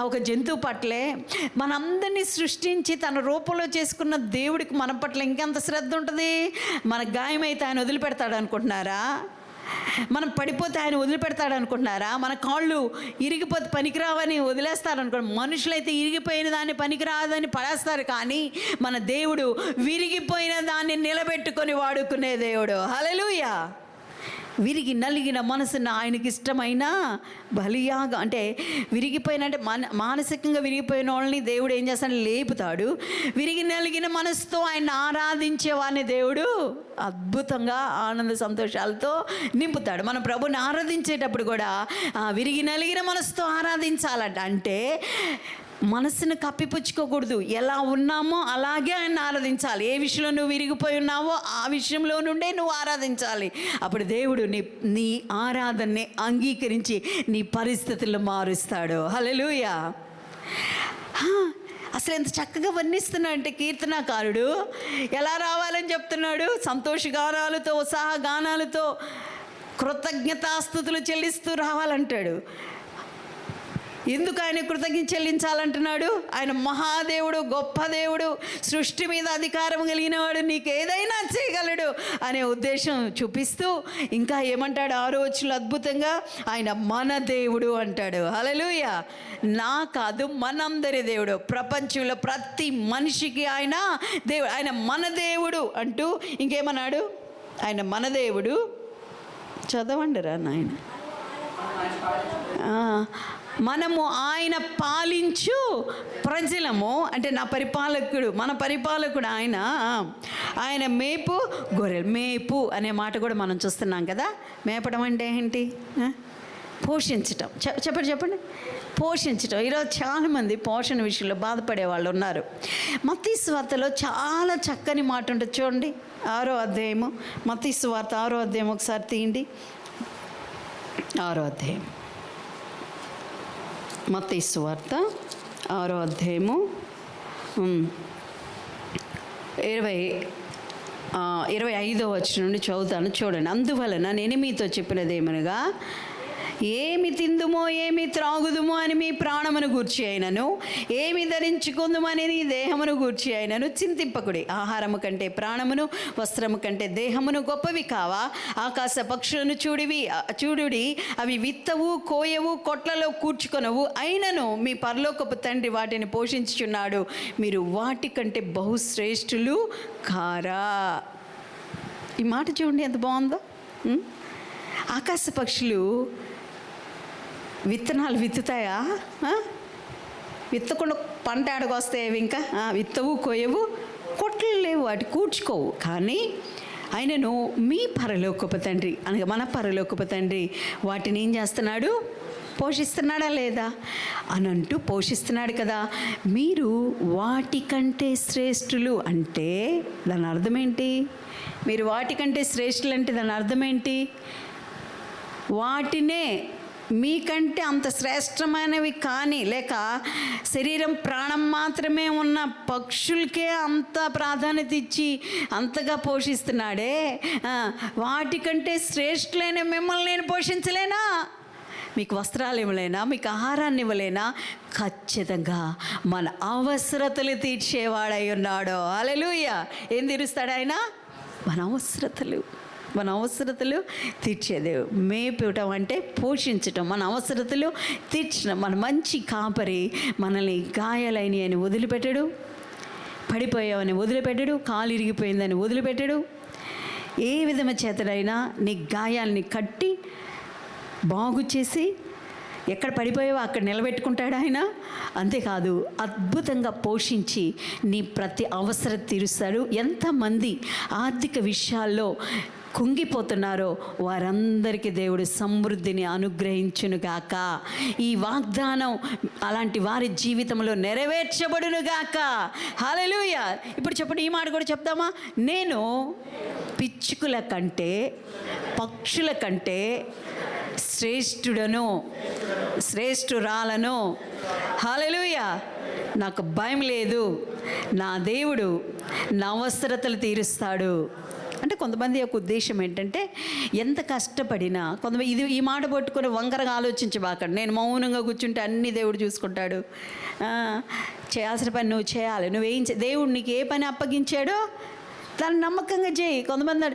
ఒక జంతువు పట్లే మనందరినీ సృష్టించి తన రూపంలో చేసుకున్న దేవుడికి మన పట్ల ఇంకెంత శ్రద్ధ ఉంటుంది? మన గాయమైతే ఆయన వదిలిపెడతాడు అనుకుంటున్నారా? మనం పడిపోతే ఆయన వదిలిపెడతాడు అనుకుంటున్నారా? మన కాళ్ళు ఇరిగిపోతే పనికిరావని వదిలేస్తారనుకోండి. మనుషులైతే ఇరిగిపోయిన దాన్ని పనికిరాదని పడేస్తారు, కానీ మన దేవుడు విరిగిపోయిన దాన్ని నిలబెట్టుకొని వాడుకునే దేవుడు. హల్లెలూయా. విరిగి నలిగిన మనసున్న ఆయనకి ఇష్టమైన బలియాగా, అంటే విరిగిపోయిన అంటే మానసికంగా విరిగిపోయిన వాళ్ళని దేవుడు ఏం చేస్తాడు? లేపుతాడు. విరిగి నలిగిన మనసుతో ఆయన ఆరాధించే వారిని దేవుడు అద్భుతంగా ఆనంద సంతోషాలతో నింపుతాడు. మన ప్రభుని ఆరాధించేటప్పుడు కూడా విరిగి నలిగిన మనసుతో ఆరాధించాలంట. అంటే మనసును కప్పిపుచ్చుకోకూడదు. ఎలా ఉన్నామో అలాగే ఆయన ఆరాధించాలి. ఏ విషయంలో నువ్వు విరిగిపోయి ఉన్నావో ఆ విషయంలో నుండే నువ్వు ఆరాధించాలి. అప్పుడు దేవుడు నీ ఆరాధనని అంగీకరించి నీ పరిస్థితులను మారుస్తాడు. హల్లెలూయా. అసలు ఎంత చక్కగా వర్ణిస్తున్నాడు అంటే కీర్తనాకారుడు ఎలా రావాలని చెప్తున్నాడు. సంతోషగానాలతో, ఉత్సాహగానాలతో, కృతజ్ఞతాస్తుతులు చెల్లిస్తూ రావాలంటాడు. ఎందుకు ఆయన కృతజ్ఞత చెల్లించాలంటున్నాడు? ఆయన మహాదేవుడు, గొప్ప దేవుడు, సృష్టి మీద అధికారం కలిగినవాడు, నీకు ఏదైనా చేయగలడు అనే ఉద్దేశం చూపిస్తూ ఇంకా ఏమంటాడు 6వ వచనంలో అద్భుతంగా, ఆయన మన దేవుడు అంటాడు. హల్లెలూయా. నా కాదు, మనందరి దేవుడు, ప్రపంచంలో ప్రతి మనిషికి ఆయన దేవుడు, ఆయన మన దేవుడు అంటూ ఇంకేమన్నాడు? ఆయన మన దేవుడు. చదవండి రా నాయన. మనము ఆయన పాలించు ప్రజలము, అంటే నా పరిపాలకుడు, మన పరిపాలకుడు ఆయన. ఆయన మేపు గొర్రెలు. మేపు అనే మాట కూడా మనం చూస్తున్నాం కదా. మేపడం అంటే ఏంటి? పోషించటం. చెప్పండి. పోషించటం. ఈరోజు చాలామంది పోషణ విషయంలో బాధపడే వాళ్ళు ఉన్నారు. మత్తయి సువార్తలో చాలా చక్కని మాట ఉంటుంది చూడండి. 6వ అధ్యాయము, మత్తయి సువార్త 6వ అధ్యాయం ఒకసారి తీయండి. 6వ అధ్యాయం, మత్తయి సువార్త 6వ అధ్యాయము 25వ వచనం నుండి చదువుతాను చూడండి. అందువలన నేను మీతో చెప్పినది ఏమనగా, ఏమి తిందుమో ఏమి త్రాగుదుమో అని మీ ప్రాణమును గూర్చి అయినను, ఏమి ధరించుకుందుమో అని నీ దేహమును గూర్చి అయినను చింతింపకుడి. ఆహారము కంటే ప్రాణమును, వస్త్రము కంటే దేహమును గొప్పవి కావా? ఆకాశ పక్షులను చూడుడి, అవి విత్తవు, కోయవు, కొట్లలో కూర్చుకొనవు, అయినను మీ పరలోకపు తండ్రి వాటిని పోషించుచున్నాడు. మీరు వాటి కంటే బహుశ్రేష్ఠులు కారా? ఈ మాట చూడండి ఎంత బాగుందో. ఆకాశ పక్షులు విత్తనాలు విత్తుతాయా? విత్తకుండా పంట ఆడకొస్తాయి. ఇంకా విత్తవు, కొయ్యవు, కొట్లు లేవు, వాటి కూర్చుకోవు. కానీ ఆయనను మీ పరలోకపు తండ్రి అనగా మన పరలోకపు తండ్రి వాటిని ఏం చేస్తున్నాడు? పోషిస్తున్నాడా లేదా అని అంటూ పోషిస్తున్నాడు కదా. మీరు వాటికంటే శ్రేష్ఠులు అంటే దాని అర్థం ఏంటి? మీరు వాటికంటే శ్రేష్ఠులు అంటే దాని అర్థం ఏంటి? వాటినే మీకంటే అంత శ్రేష్టమైనవి కానీ, లేక శరీరం ప్రాణం మాత్రమే ఉన్న పక్షులకే అంత ప్రాధాన్యత ఇచ్చి అంతగా పోషిస్తున్నాడే, వాటికంటే శ్రేష్ఠులైన మిమ్మల్ని నేను పోషించలేనా? మీకు వస్త్రాలు ఇవ్వలేనా? మీకు ఆహారాన్ని ఇవ్వలేనా? ఖచ్చితంగా మన అవసరతలు తీర్చేవాడై ఉన్నాడు. హల్లెలూయా. ఏం తీరుస్తాడు ఆయన? మన అవసరతలు తీర్చేదేవు. మేపటం అంటే పోషించటం, మన అవసరతలు తీర్చడం. మన మంచి కాపరి మనల్ని గాయాలైన అని వదిలిపెట్టడు, పడిపోయావని వదిలిపెట్టడు, కాలు ఇరిగిపోయిందని వదిలిపెట్టడు. ఏ విధమైన చేతడైనా నీ గాయాల్ని కట్టి బాగు చేసి ఎక్కడ పడిపోయావో అక్కడ నిలబెట్టుకుంటాడు ఆయన. అంతేకాదు అద్భుతంగా పోషించి నీ ప్రతి అవసరం తీరుస్తాడు. ఎంతమంది ఆర్థిక విషయాల్లో కుంగిపోతున్నారో వారందరికీ దేవుడు సమృద్ధిని అనుగ్రహించునుగాక. ఈ వాగ్దానం అలాంటి వారి జీవితంలో నెరవేర్చబడునుగాక. హల్లెలూయా. ఇప్పుడు చెప్పండి, ఈ మాట కూడా చెప్దామా? నేను పిచ్చుకల కంటే, పక్షుల కంటే శ్రేష్ఠురాలను. హల్లెలూయా. నాకు భయం లేదు. నా దేవుడు నా అవసరతలు తీరుస్తాడు. అంటే కొంతమంది యొక్క ఉద్దేశం ఏంటంటే, ఎంత కష్టపడినా కొంతమంది ఈ మాట పట్టుకొని వంకరగా ఆలోచించబాకండి. నేను మౌనంగా కూర్చుంటే అన్ని దేవుడు చూసుకుంటాడు, చేయాల్సిన పని నువ్వు చేయాలి, దేవుడు నీకు ఏ పని అప్పగించాడో దాన్ని నమ్మకంగా చేయి. కొంతమంది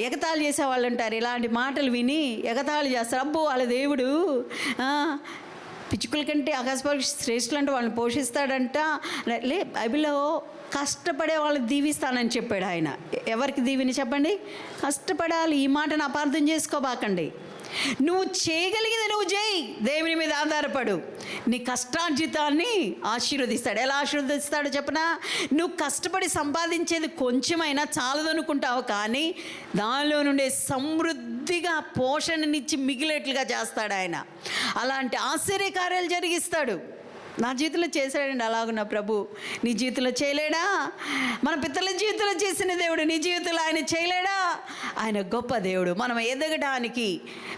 ఎగతాళి చేసేవాళ్ళు ఉంటారు. ఇలాంటి మాటలు విని ఎగతాళి చేస్తారు. అబ్బో వాళ్ళ దేవుడు పిచ్చుకల కంటే ఆకాశపక్షి శ్రేష్ఠులు అంటే వాళ్ళని పోషిస్తాడంట. బైబిల్లో కష్టపడే వాళ్ళని దీవిస్తానని చెప్పాడు ఆయన. ఎవరికి దీవిని చెప్పండి? కష్టపడాలి. ఈ మాటను అపార్థం చేసుకోబాకండి. నువ్వు చేయగలిగింది నువ్వు చేయి, దేవుని మీద ఆధారపడు. నీ కష్టార్జితాన్ని ఆశీర్వదిస్తాడు. ఎలా ఆశీర్వదిస్తాడో చెప్పనా? నువ్వు కష్టపడి సంపాదించేది కొంచెమైనా చాలదనుకుంటావు, కానీ దానిలో నుండే సమృద్ధిగా పోషణనిచ్చి మిగిలేట్లుగా చేస్తాడు ఆయన. అలాంటి ఆశ్చర్యకార్యాలు జరిగిస్తాడు. నా జీవితంలో చేశాడండి అలాగ నా ప్రభు. నీ జీవితంలో చేయలేడా? మన పితరుల జీవితంలో చేసిన దేవుడు నీ జీవితంలో ఆయన చేయలేడా? ఆయన గొప్ప దేవుడు. మనం ఎదగడానికి,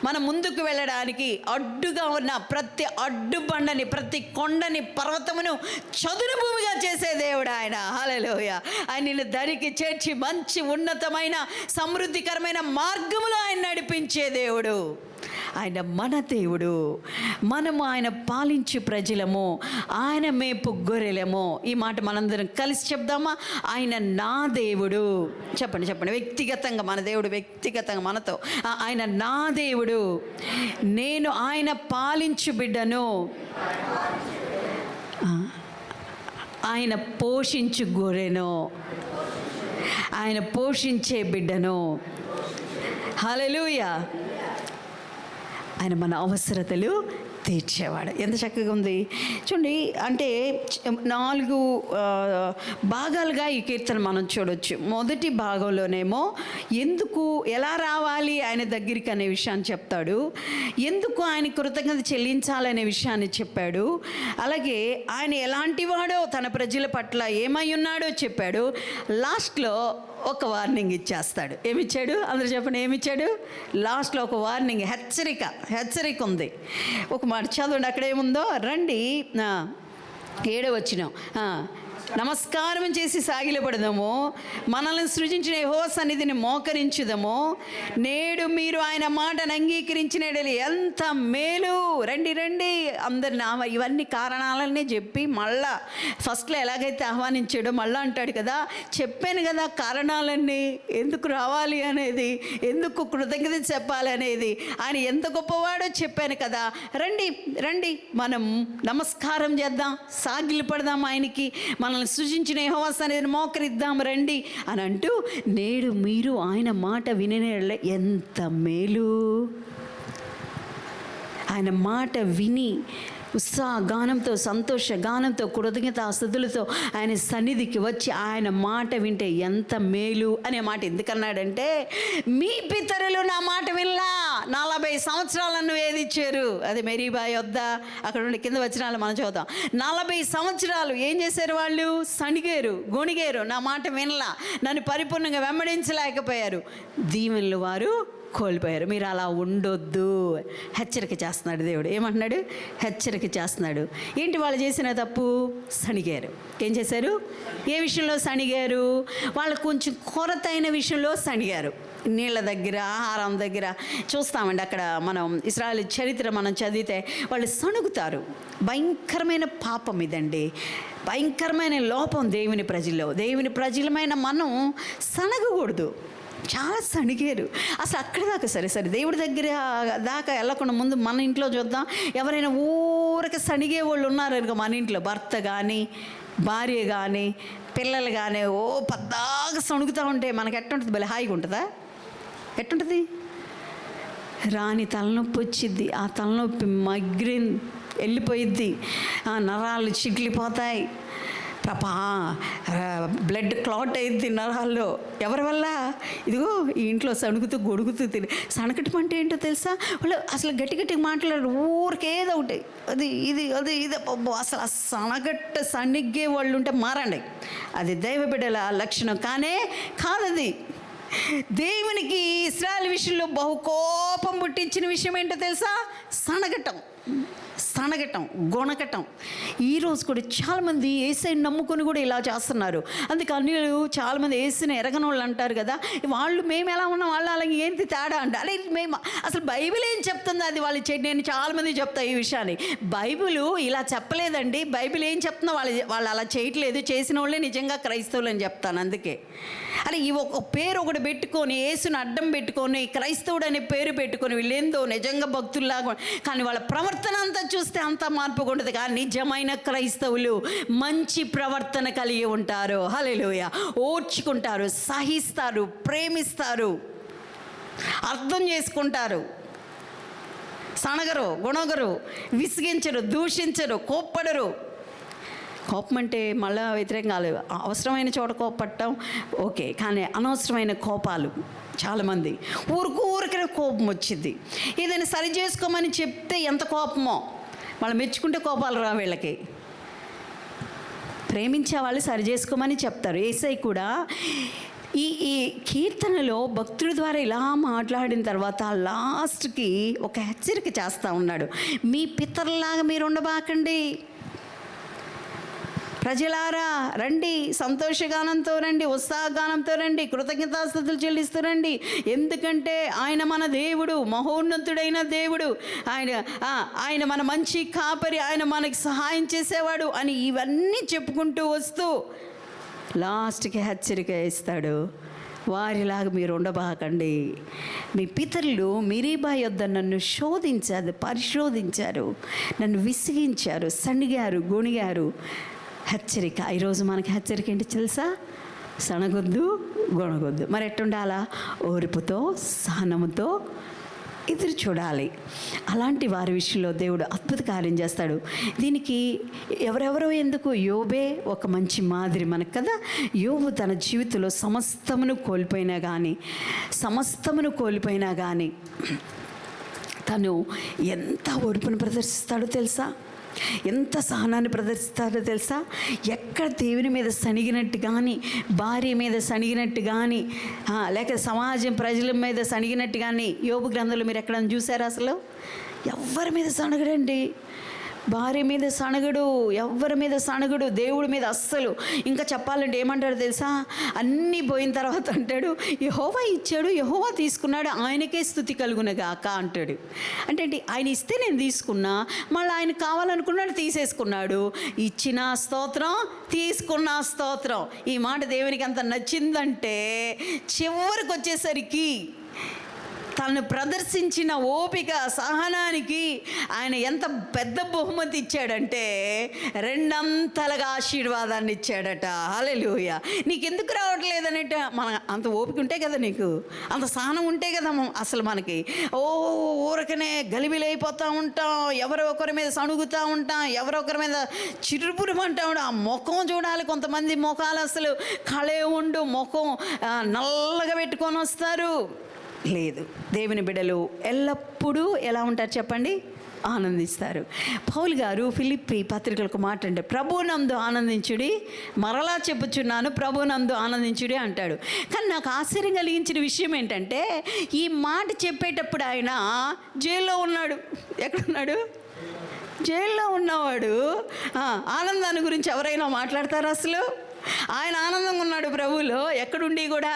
మనం ముందుకు వెళ్ళడానికి అడ్డుగా ఉన్న ప్రతి అడ్డుబండని, ప్రతి కొండని, పర్వతమును చదును భూమిగా చేసే దేవుడు ఆయన. హల్లెలూయా. ఆయన నిన్ను దరికి చేర్చి మంచి ఉన్నతమైన సమృద్ధికరమైన మార్గములో ఆయన నడిపించే దేవుడు. ఆయన మన దేవుడు. మనము ఆయన పాలించు ప్రజలము, ఆయన మేపు గొర్రెలము. ఈ మాట మనందరం కలిసి చెప్దామా? ఆయన నా దేవుడు. చెప్పండి చెప్పండి. వ్యక్తిగతంగా మన దేవుడు, వ్యక్తిగతంగా మనతో. ఆయన నా దేవుడు, నేను ఆయన పాలించు బిడ్డను, ఆయన పోషించు గొర్రెను, ఆయన పోషించే బిడ్డను. హల్లెలూయా. ఆయన మన అవసరతలు తీర్చేవాడు. ఎంత చక్కగా ఉంది చూడండి. అంటే 4 భాగాలుగా ఈ కీర్తన మనం చూడొచ్చు. మొదటి భాగంలోనేమో ఎందుకు, ఎలా రావాలి ఆయన దగ్గరికి అనే విషయాన్ని చెప్తాడు. ఎందుకు ఆయన కృతజ్ఞత చెల్లించాలనే విషయాన్ని చెప్పాడు. అలాగే ఆయన ఎలాంటి వాడో, తన ప్రజల పట్ల ఏమై ఉన్నాడో చెప్పాడు. లాస్ట్లో ఒక వార్నింగ్ ఇచ్చేస్తాడు. ఏమిచ్చాడు? అందరూ చెప్పండి, ఏమిచ్చాడు? లాస్ట్లో ఒక వార్నింగ్, హెచ్చరిక ఉంది. ఒక మాట చదవండి, అక్కడ ఏముందో. రండి, 7వ వచనం. నమస్కారం చేసి సాగిలపడదాము, మనల్ని సృజించిన యెహోవా సన్నిధిని మోకరించుదాము. నేడు మీరు ఆయన మాటను అంగీకరించిన ఎడల ఎంత మేలు. రండి రండి అందరిని. ఇవన్నీ కారణాలనే చెప్పి మళ్ళా ఫస్ట్లో ఎలాగైతే ఆహ్వానించాడో మళ్ళా అంటాడు కదా, చెప్పాను కదా కారణాలన్నీ, ఎందుకు రావాలి అనేది, ఎందుకు కృతజ్ఞత చెప్పాలి అనేది, ఆయన ఎంత గొప్పవాడో చెప్పాను కదా. రండి రండి మనం నమస్కారం చేద్దాం, సాగిలపడదాం ఆయనకి, మనల్ని సృజించిన యెహోవా సన్నిధిని మోకరిద్దాం రండి అని అంటూ, నేడు మీరు ఆయన మాట వినిన ఎంత మేలు. ఆయన మాట విని ఉత్సాహ గానంతో, సంతోష గానంతో, కృతజ్ఞత స్థుతులతో ఆయన సన్నిధికి వచ్చి ఆయన మాట వింటే ఎంత మేలు అనే మాట ఎందుకన్నాడంటే, మీ పితరులు నా మాట వినలా, 40 సంవత్సరాలను వేధించారు. అది మెరీబాయ్ వద్ద అక్కడ ఉండి కింద వచనాలు మనం చూద్దాం. 40 సంవత్సరాలు ఏం చేశారు? వాళ్ళు సణిగారు, గొణిగారు, నా మాట వినలా, నన్ను పరిపూర్ణంగా వెంబడించలేకపోయారు, దీవెనలు వారు కోల్పోయారు. మీరు అలా ఉండొద్దు. హెచ్చరిక చేస్తున్నాడు దేవుడు. ఏమంటున్నాడు? హెచ్చరిక చేస్తున్నాడు. ఏంటి వాళ్ళు చేసిన తప్పు? సణిగారు. ఏం చేశారు? ఏ విషయంలో సణిగారు? వాళ్ళు కొంచెం కొరత అయిన విషయంలో సణిగారు. నీళ్ళ దగ్గర, ఆహారం దగ్గర చూస్తామండి. అక్కడ మనం ఇశ్రాయేలు చరిత్ర మనం చదివితే వాళ్ళు సణుగుతారు. భయంకరమైన పాపం ఇదండి, భయంకరమైన లోపం దేవుని ప్రజల్లో. దేవుని ప్రజలమైన మనం సణగకూడదు. చాలా సణిగారు. అసలు అక్కడ దాకా సరే దేవుడి దగ్గర దాకా వెళ్ళకుండా ముందు మన ఇంట్లో చూద్దాం. ఎవరైనా ఊరికి సణిగే వాళ్ళు ఉన్నారనుకో మన ఇంట్లో, భర్త కానీ, భార్య కానీ, పిల్లలు కానీ పద్దాగా సణుగుతూ ఉంటే మనకి ఎట్టుంటుంది? భలే హాయిగా ఉంటుందా? ఎట్టుంటుంది? రాని తలనొప్పి వచ్చిద్ది. ఆ తలనొప్పి మైగ్రేన్ వెళ్ళిపోయిద్ది, నరాలు చిట్లిపోతాయి, బ్లడ్ క్లాట్ అయింది నరాల్లో. ఎవరి వల్ల? ఇదిగో ఈ ఇంట్లో సణుగుతూ గొడుగుతూ తిని. సణకటం అంటే ఏంటో తెలుసా? వాళ్ళు అసలు గట్టి మాట్లాడారు, ఊరికే ఏదో ఒకటి, అది ఇది అసలు ఆ సణిగే వాళ్ళు ఉంటే మారండి. అది దైవ బిడ్డల లక్షణం కాదది. దేవునికి ఇశ్రాయేలు విషయంలో బహుకోపం పుట్టించిన విషయం ఏంటో తెలుసా? సనగటం, గొణకటం. ఈరోజు కూడా చాలామంది యేసుని నమ్ముకొని కూడా ఇలా చేస్తున్నారు. అందుకే అన్యులు చాలామంది యేసుని ఎరగని వాళ్ళు అంటారు కదా, వాళ్ళు మేము ఎలా ఉన్నాం, వాళ్ళు అలాగే ఏంటి తేడా అంటే, అలా మేము అసలు బైబిల్ ఏం చెప్తుంది అది వాళ్ళు నేను చాలామంది చెప్తాను ఈ విషయాన్ని. బైబిల్ ఇలా చెప్పలేదండి. బైబిల్ ఏం చెప్తుందో వాళ్ళు అలా చేయట్లేదు. చేసిన వాళ్ళే నిజంగా క్రైస్తవులు అని చెప్తాను. అందుకే అరే ఈ ఒక పేరు ఒకటి పెట్టుకొని, యేసుని అడ్డం పెట్టుకొని, క్రైస్తవుడు అనే పేరు పెట్టుకొని వీళ్ళేందో నిజంగా భక్తుల్లాగా, కానీ వాళ్ళ ప్రవర్తన అంతా చూస్తే అంతా మార్పు ఉండదు. కానీ నిజమైన క్రైస్తవులు మంచి ప్రవర్తన కలిగి ఉంటారు. హల్లెలూయా. ఓర్చుకుంటారు, సహిస్తారు, ప్రేమిస్తారు, అర్థం చేసుకుంటారు, సనగరు, గుణగరు, విసిగించరు, దూషించరు, కోప్పడరు. కోపం అంటే మళ్ళీ వ్యతిరేకం కాలేదు. అవసరమైన చోట కోపట్టడం ఓకే, కానీ అనవసరమైన కోపాలు చాలామంది ఊరికనే కోపం వచ్చింది. ఏదైనా సరి చేసుకోమని చెప్తే ఎంత కోపమో, వాళ్ళు మెచ్చుకుంటే కోపాలు రా వీళ్ళకి. ప్రేమించే వాళ్ళు సరి చేసుకోమని చెప్తారు. యేసయ్య కూడా ఈ కీర్తనలో భక్తుడి ద్వారా ఇలా మాట్లాడిన తర్వాత లాస్ట్కి ఒక హెచ్చరిక చేస్తూ ఉన్నాడు. మీ పితరులాగా మీరు ఉండబాకండి, ప్రజలారా రండి, సంతోషగానంతో రండి, ఉత్సాహగానంతో రండి, కృతజ్ఞతాస్తుతులు చెల్లిస్తూ రండి, ఎందుకంటే ఆయన మన దేవుడు, మహోన్నతుడైన దేవుడు, ఆయన మన మంచి కాపరి, ఆయన మనకి సహాయం చేసేవాడు అని ఇవన్నీ చెప్పుకుంటూ వస్తూ లాస్ట్కి హెచ్చరిక ఇస్తాడు. వారిలాగా మీరు ఉండబాకండి, మీ పితరులు మెరీబా యొద్ద నన్ను పరిశోధించారు, నన్ను విసిగించారు, సణిగారు, గొణిగారు. హెచ్చరిక. ఈరోజు మనకి హెచ్చరిక ఏంటి తెలుసా? సణగొద్దు, గొణగొద్దు. మరి ఎట్టుండాలా? ఓర్పుతో, సహనముతో ఎదురు చూడాలి. అలాంటి వారి విషయంలో దేవుడు అద్భుత కార్యం చేస్తాడు. దీనికి ఎవరెవరో ఎందుకు, యోబే ఒక మంచి మాదిరి మనకు కదా. యోబు తన జీవితంలో సమస్తమును కోల్పోయినా కానీ తను ఎంత ఓర్పును ప్రదర్శిస్తాడో తెలుసా? ఎంత సహనాన్ని ప్రదర్శిస్తారో తెలుసా? ఎక్కడ దేవుని మీద సణిగినట్టు కానీ, భార్య మీద సణిగినట్టు కానీ, లేక సమాజం ప్రజల మీద సణిగినట్టు కానీ యోబు గ్రంథంలో మీరు ఎక్కడైనా చూసారా? అసలు ఎవరి మీద సణగడండి. భార్య మీద సణగడు, ఎవరి మీద సణగడు, దేవుడి మీద అస్సలు. ఇంకా చెప్పాలంటే ఏమంటాడు తెలుసా? అన్నీ పోయిన తర్వాత అంటాడు, యెహోవా ఇచ్చాడు, యెహోవా తీసుకున్నాడు, ఆయనకే స్తుతి కలుగునగాక అంటాడు. అంటే ఆయన ఇస్తే నేను తీసుకున్నా, మళ్ళీ ఆయన కావాలనుకున్నాడు, తీసేసుకున్నాడు. ఇచ్చిన స్తోత్రం, తీసుకున్న స్తోత్రం. ఈ మాట దేవునికి అంత నచ్చిందంటే చివరికి వచ్చేసరికి తను ప్రదర్శించిన ఓపిక, సహనానికి ఆయన ఎంత పెద్ద బహుమతి ఇచ్చాడంటే 2 అంతలుగా ఆశీర్వాదాన్ని ఇచ్చాడట. హల్లెలూయా. నీకెందుకు రావట్లేదనేట, మన అంత ఓపిక ఉంటే కదా, నీకు అంత సహనం ఉంటే కదా అసలు మనకి ఊరకనే గలిబిలైపోతూ ఉంటాం, ఎవరో ఒకరి మీద సణుగుతూ ఉంటాం, ఎవరో ఒకరి మీద చిరుపురుమంటా ఉంటాం. ఆ ముఖం చూడాలి, కొంతమంది ముఖాలు అసలు కళే ఉండు, ముఖం నల్లగా పెట్టుకొని వస్తారు. లేదు, దేవుని బిడ్డలు ఎల్లప్పుడూ ఎలా ఉంటారు చెప్పండి? ఆనందిస్తారు. పౌలు గారు ఫిలిప్పీ పత్రికలకు మాట అంటే, ప్రభునందు ఆనందించుడి, మరలా చెప్పుచున్నాను ప్రభునందు ఆనందించుడి అంటాడు. కానీ నాకు ఆశ్చర్యం కలిగించిన విషయం ఏంటంటే, ఈ మాట చెప్పేటప్పుడు ఆయన జైల్లో ఉన్నాడు. ఎక్కడున్నాడు? జైల్లో ఉన్నవాడు ఆనందాన్ని గురించి ఎవరైనా మాట్లాడతారా అసలు? ఆయన ఆనందంగా ఉన్నాడు ప్రభువులో. ఎక్కడుండి కూడా?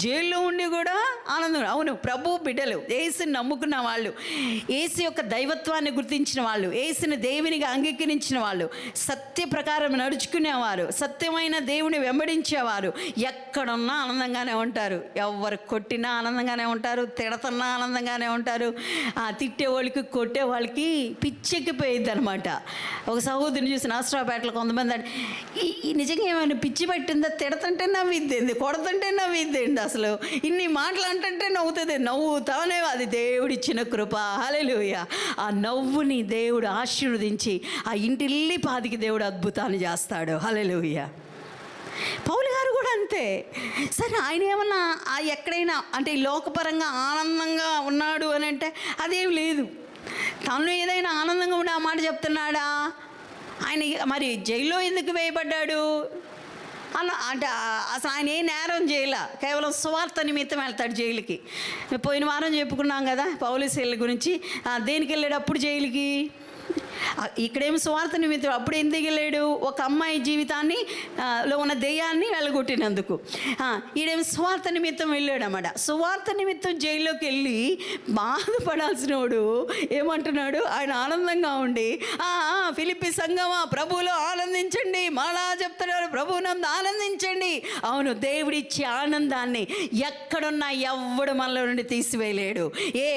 జైల్లో ఉండి కూడా ఆనందం. అవును, ప్రభు బిడ్డలు, యేసుని నమ్ముకున్న వాళ్ళు, యేసు యొక్క దైవత్వాన్ని గుర్తించిన వాళ్ళు, యేసుని దేవునిగా అంగీకరించిన వాళ్ళు, సత్య ప్రకారం నడుచుకునేవారు, సత్యమైన దేవుని వెంబడించేవారు ఎక్కడున్నా ఆనందంగానే ఉంటారు. ఎవరు కొట్టినా ఆనందంగానే ఉంటారు, తిడతన్నా ఆనందంగానే ఉంటారు. తిట్టే వాళ్ళకి, కొట్టే వాళ్ళకి పిచ్చెక్కిపోయిద్ది అనమాట. ఒక సహోదరిని చూసి నర్సరావుపేటలో కొంతమంది అంటే, ఈ నిజంగా ఏమైనా పిచ్చి పట్టిందా? తిడతంటే నవ్విద్దేంది, కొడతంటే నవ్విద్దేండి, అసలు ఇన్ని మాటలు అంటే నవ్వుతుంది. నవ్వుతానే అది దేవుడిచ్చిన కృప. హల్లెలూయా. ఆ నవ్వుని దేవుడు ఆశీర్వదించి ఆ ఇంటిల్లి పాదికి దేవుడు అద్భుతాన్ని చేస్తాడు. హల్లెలూయా. పౌలు గారు కూడా అంతే. సరే, ఆయన ఏమన్నా ఎక్కడైనా అంటే లోకపరంగా ఆనందంగా ఉన్నాడు అని అంటే అదేం లేదు. తను ఏదైనా ఆనందంగా ఉండి ఆ మాట చెప్తున్నాడా? ఆయన మరి జైల్లో ఎందుకు వేయబడ్డాడు అంటే అసలు ఆయన ఏ నేరం చేయలే, కేవలం సువార్త నిమిత్తం వెళ్తాడు జైలుకి. పోయిన వారం చెప్పుకున్నాం కదా పౌలు శీల గురించి. దేనికి వెళ్ళాడు జైలుకి? ఇక్కడేమో సువార్త నిమిత్తం. అప్పుడు ఎందుకు వెళ్ళాడు? ఒక అమ్మాయి జీవితాన్ని లో ఉన్న దెయ్యాన్ని వెళ్ళగొట్టినందుకు. ఈడేమో సువార్త నిమిత్తం వెళ్ళాడు అన్నమాట. సువార్త నిమిత్తం జైల్లోకి వెళ్ళి బాధపడాల్సిన వాడు ఏమంటున్నాడు? ఆయన ఆనందంగా ఉండి, ఫిలిప్పీ సంఘమా ప్రభువులో ఆనందించండి, మళ్ళా చెప్తున్నాడు ప్రభువునందు ఆనందించండి. అవును, దేవుడిచ్చే ఆనందాన్ని ఎక్కడున్నా ఎవ్వడు మనలో నుండి తీసివేయలేడు. ఏ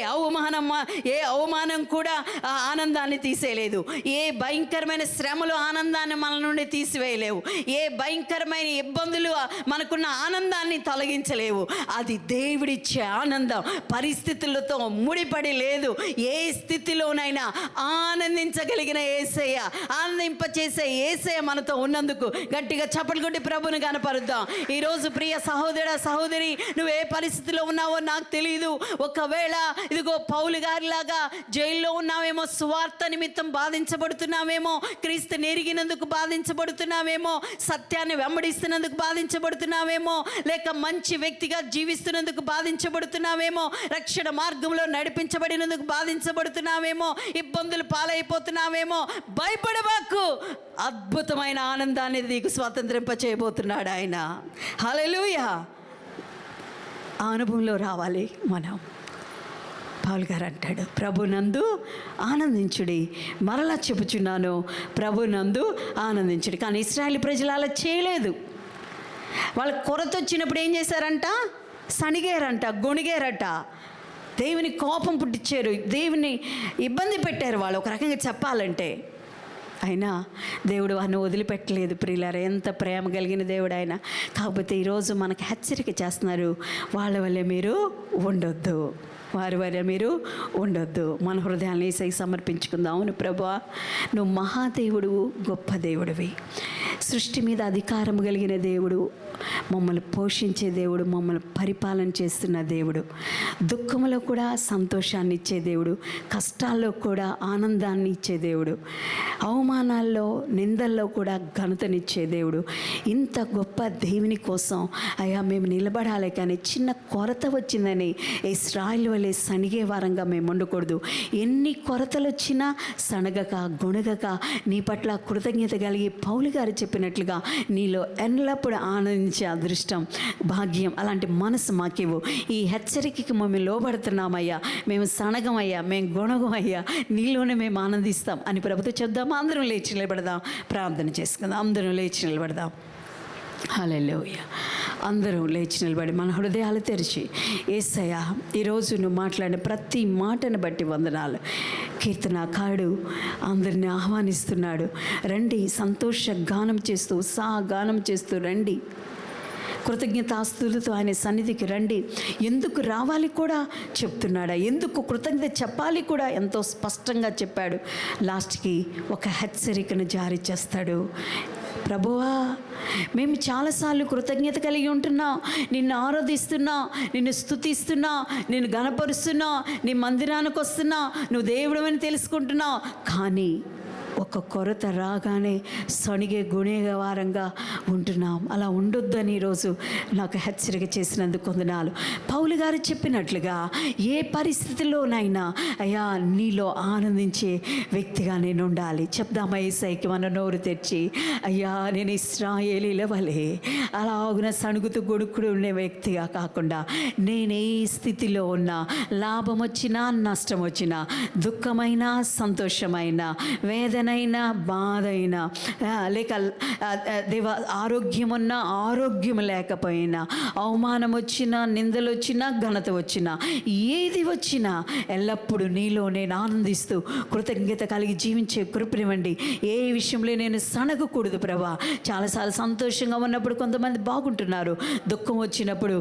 అవమానం కూడా ఆ ఆనందాన్ని తీసేయలేదు. ఏ భయంకరమైన శ్రమలు ఆనందాన్ని మన నుండి తీసివేయలేవు. ఏ భయంకరమైన ఇబ్బందులు మనకున్న ఆనందాన్ని తొలగించలేవు. అది దేవుడిచ్చే ఆనందం. పరిస్థితులతో ముడిపడి లేదు. ఏ స్థితిలోనైనా ఆనందించగలిగిన యేసయ్య, ఆనందింపచేసే యేసయ్య మనతో ఉన్నందుకు గట్టిగా చప్పట్లు కొట్టి ప్రభుని కనపరుద్దాం. ఈరోజు ప్రియ సహోదర సహోదరి, నువ్వు ఏ పరిస్థితిలో ఉన్నావో నాకు తెలియదు. ఒకవేళ ఇదిగో పౌలు గారిలాగా జైల్లో ఉన్నావేమో, సువార్త నిమిత్తం బాధించబడుతున్నామేమో, క్రీస్తుని ఎరిగినందుకు బాధించబడుతున్నామేమో, సత్యాన్ని వెంబడిస్తున్నందుకు బాధించబడుతున్నామేమో, లేక మంచి వ్యక్తిగా జీవిస్తున్నందుకు బాధించబడుతున్నామేమో, రక్షణ మార్గంలో నడిపించబడినందుకు బాధించబడుతున్నామేమో, ఇబ్బందులు పాలైపోతున్నామేమో. భయపడబాకు, అద్భుతమైన ఆనందాన్ని నీకు స్వాతంత్రింప చేయబోతున్నాడు ఆయన. హల్లెలూయా. ఆ అనుభవంలో రావాలి మనం. పౌలు గారు అంటాడు, ప్రభునందు ఆనందించుడి. మరలా చెప్పుచున్నాను, ప్రభునందు ఆనందించుడి. కానీ ఇశ్రాయేలు ప్రజలు అలా చేయలేదు. వాళ్ళ కొరత వచ్చినప్పుడు ఏం చేశారంట? సణిగారంట, గొణిగారట, దేవుని కోపం పుట్టించారు, దేవుని ఇబ్బంది పెట్టారు వాళ్ళు, ఒక రకంగా చెప్పాలంటే. అయినా దేవుడు వారిని వదిలిపెట్టలేదు. ప్రియులారా, ఎంత ప్రేమ కలిగిన దేవుడు ఆయన. కాకపోతే ఈరోజు మనకు హెచ్చరిక చేస్తున్నారు, వాళ్ళ వల్లే మీరు ఉండొద్దు, వారి వల్ల మీరు ఉండొద్దు. మన హృదయాన్ని యేసయ్యకి సమర్పించుకుందాం. అవును ప్రభువా, నువ్వు మహాదేవుడు, గొప్ప దేవుడివి, సృష్టి మీద అధికారం కలిగిన దేవుడు, మమ్మల్ని పోషించే దేవుడు, మమ్మల్ని పరిపాలన చేస్తున్న దేవుడు, దుఃఖంలో కూడా సంతోషాన్ని ఇచ్చే దేవుడు, కష్టాల్లో కూడా ఆనందాన్ని ఇచ్చే దేవుడు, అవమానాల్లో నిందల్లో కూడా ఘనతనిచ్చే దేవుడు. ఇంత గొప్ప దేవుని కోసం అయ్యా మేము నిలబడాలి. కానీ చిన్న కొరత వచ్చిందని ఇశ్రాయేలు వలె సణిగే వారంగా మేము ఉండకూడదు. ఎన్ని కొరతలు వచ్చినా సనగక గొణగక నీ పట్ల కృతజ్ఞత కలిగి పౌలు గారు చెప్పినట్లుగా నీలో ఎల్లప్పుడూ ఆనందించే అదృష్టం, భాగ్యం, అలాంటి మనసు మాకివ్వు. ఈ హెచ్చరికకి మేము లోబడుతున్నామయ్యా, మేము సనగమయ్యా, మేము గొణగమయ్యా, నీలోనే మేము ఆనందిస్తాం అని ప్రభుత్వం చెప్దాం. అందరం లేచి నిలబడదాం, ప్రార్థన చేసుకుందాం. అందరం లేచి నిలబడదాం. హల్లెలూయా. అందరూ లేచి నిలబడి మన హృదయాలు తెరిచి, యేసయ్యా ఈరోజు నువ్వు మాట్లాడిన ప్రతి మాటను బట్టి వందనాలు. కీర్తనకారుడు అందరిని ఆహ్వానిస్తున్నాడు, రండి సంతోష గానం చేస్తూ, ఉత్సాహ గానం చేస్తూ రండి, కృతజ్ఞతాస్తులతో ఆయన సన్నిధికి రండి. ఎందుకు రావాలి కూడా చెప్తున్నాడా, ఎందుకు కృతజ్ఞత చెప్పాలి కూడా ఎంతో స్పష్టంగా చెప్పాడు. లాస్ట్కి ఒక హెచ్చరికను జారీ చేస్తాడు. ప్రభువా, మేము చాలాసార్లు కృతజ్ఞత కలిగి ఉంటున్నాం, నిన్ను ఆరాధిస్తున్నా, నిన్ను స్తుతిస్తున్నా, నిన్ను ఘనపరుస్తున్నా, నీ మందిరానికి వస్తున్నా, నువ్వు దేవుడు అని తెలుసుకుంటున్నావు. కానీ ఒక కొరత రాగానే సణిగే గుణేగ వారంగా ఉంటున్నాం. అలా ఉండొద్దని ఈరోజు నాకు హెచ్చరిక చేసినందుకు వందనాలు. పౌలు గారు చెప్పినట్లుగా ఏ పరిస్థితిలోనైనా అయ్యా నీలో ఆనందించే వ్యక్తిగా నేను ఉండాలి. చెప్దామా యేసయ్యకి మన నోరు తెచ్చి, అయ్యా నేను ఇశ్రాయేలీల వలె అలాగున సణుగుతూ గొడుకుడు ఉండే వ్యక్తిగా కాకుండా, నేను ఏ స్థితిలో ఉన్నా, లాభం వచ్చినా నష్టం వచ్చినా, దుఃఖమైనా సంతోషమైనా, వేదనైనా బాధ అయినా, లేక దేవ ఆరోగ్యం ఉన్నా ఆరోగ్యం లేకపోయినా, అవమానం వచ్చినా, నిందలు వచ్చినా, ఘనత వచ్చినా, ఏది వచ్చినా ఎల్లప్పుడూ నీలో నేను ఆనందిస్తూ కృతజ్ఞత కలిగి జీవించే కృపనివ్వండి. ఏ విషయంలో నేను సనగకూడదు ప్రభా. చాలాసార్లు సంతోషంగా ఉన్నప్పుడు కొంతమంది బాగుంటున్నారు, దుఃఖం వచ్చినప్పుడు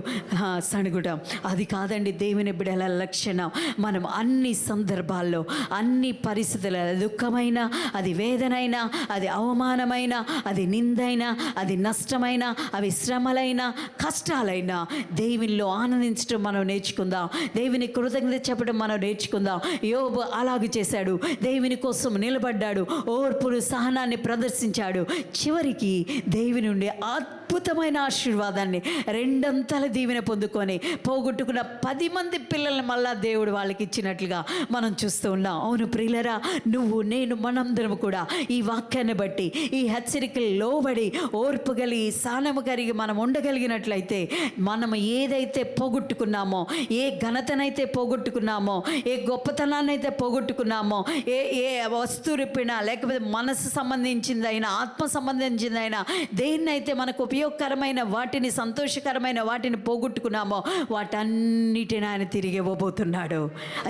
సణుగుటం, అది కాదండి దేవుని బిడ్డల లక్షణం. మనం అన్ని సందర్భాల్లో, అన్ని పరిస్థితులలో, దుఃఖమైనా, అది వేదనైనా, అది అవమానమైనా, అది నిందైనా, అది నష్టమైనా, అవి శ్రమలైనా, కష్టాలైనా దేవునిలో ఆనందించడం మనం నేర్చుకుందాం. దేవుని కృతజ్ఞత చెప్పడం మనం నేర్చుకుందాం. యోబు అలాగే చేశాడు, దేవుని కోసం నిలబడ్డాడు, ఓర్పును సహనాన్ని ప్రదర్శించాడు. చివరికి దేవుని నుండి అద్భుతమైన ఆశీర్వాదాన్ని, రెండంతల దీవెన పొందుకొని పోగొట్టుకున్న 10 మంది పిల్లల్ని మళ్ళా దేవుడు వాళ్ళకి ఇచ్చినట్లుగా మనం చూస్తూ ఉన్నాం. అవును ప్రియులరా, నువ్వు నేను మనందరం కూడా ఈ వాక్యాన్ని బట్టి, ఈ హెచ్చరికలు లోబడి, ఓర్పు కలిగి, సహనము కలిగి మనం ఉండగలిగినట్లయితే, మనం ఏదైతే పోగొట్టుకున్నామో, ఏ ఘనతనైతే పోగొట్టుకున్నామో, ఏ గొప్పతనాన్ని అయితే పోగొట్టుకున్నామో, ఏ ఏ వస్తువు రూపినా, లేకపోతే మనసు సంబంధించిందైనా, ఆత్మ సంబంధించిందైనా, దేన్నైతే మనకు ఉపయోగకరమైన వాటిని, సంతోషకరమైన వాటిని పోగొట్టుకున్నామో, వాటన్నిటిని ఆయన తిరిగి ఇవ్వబోతున్నాడు.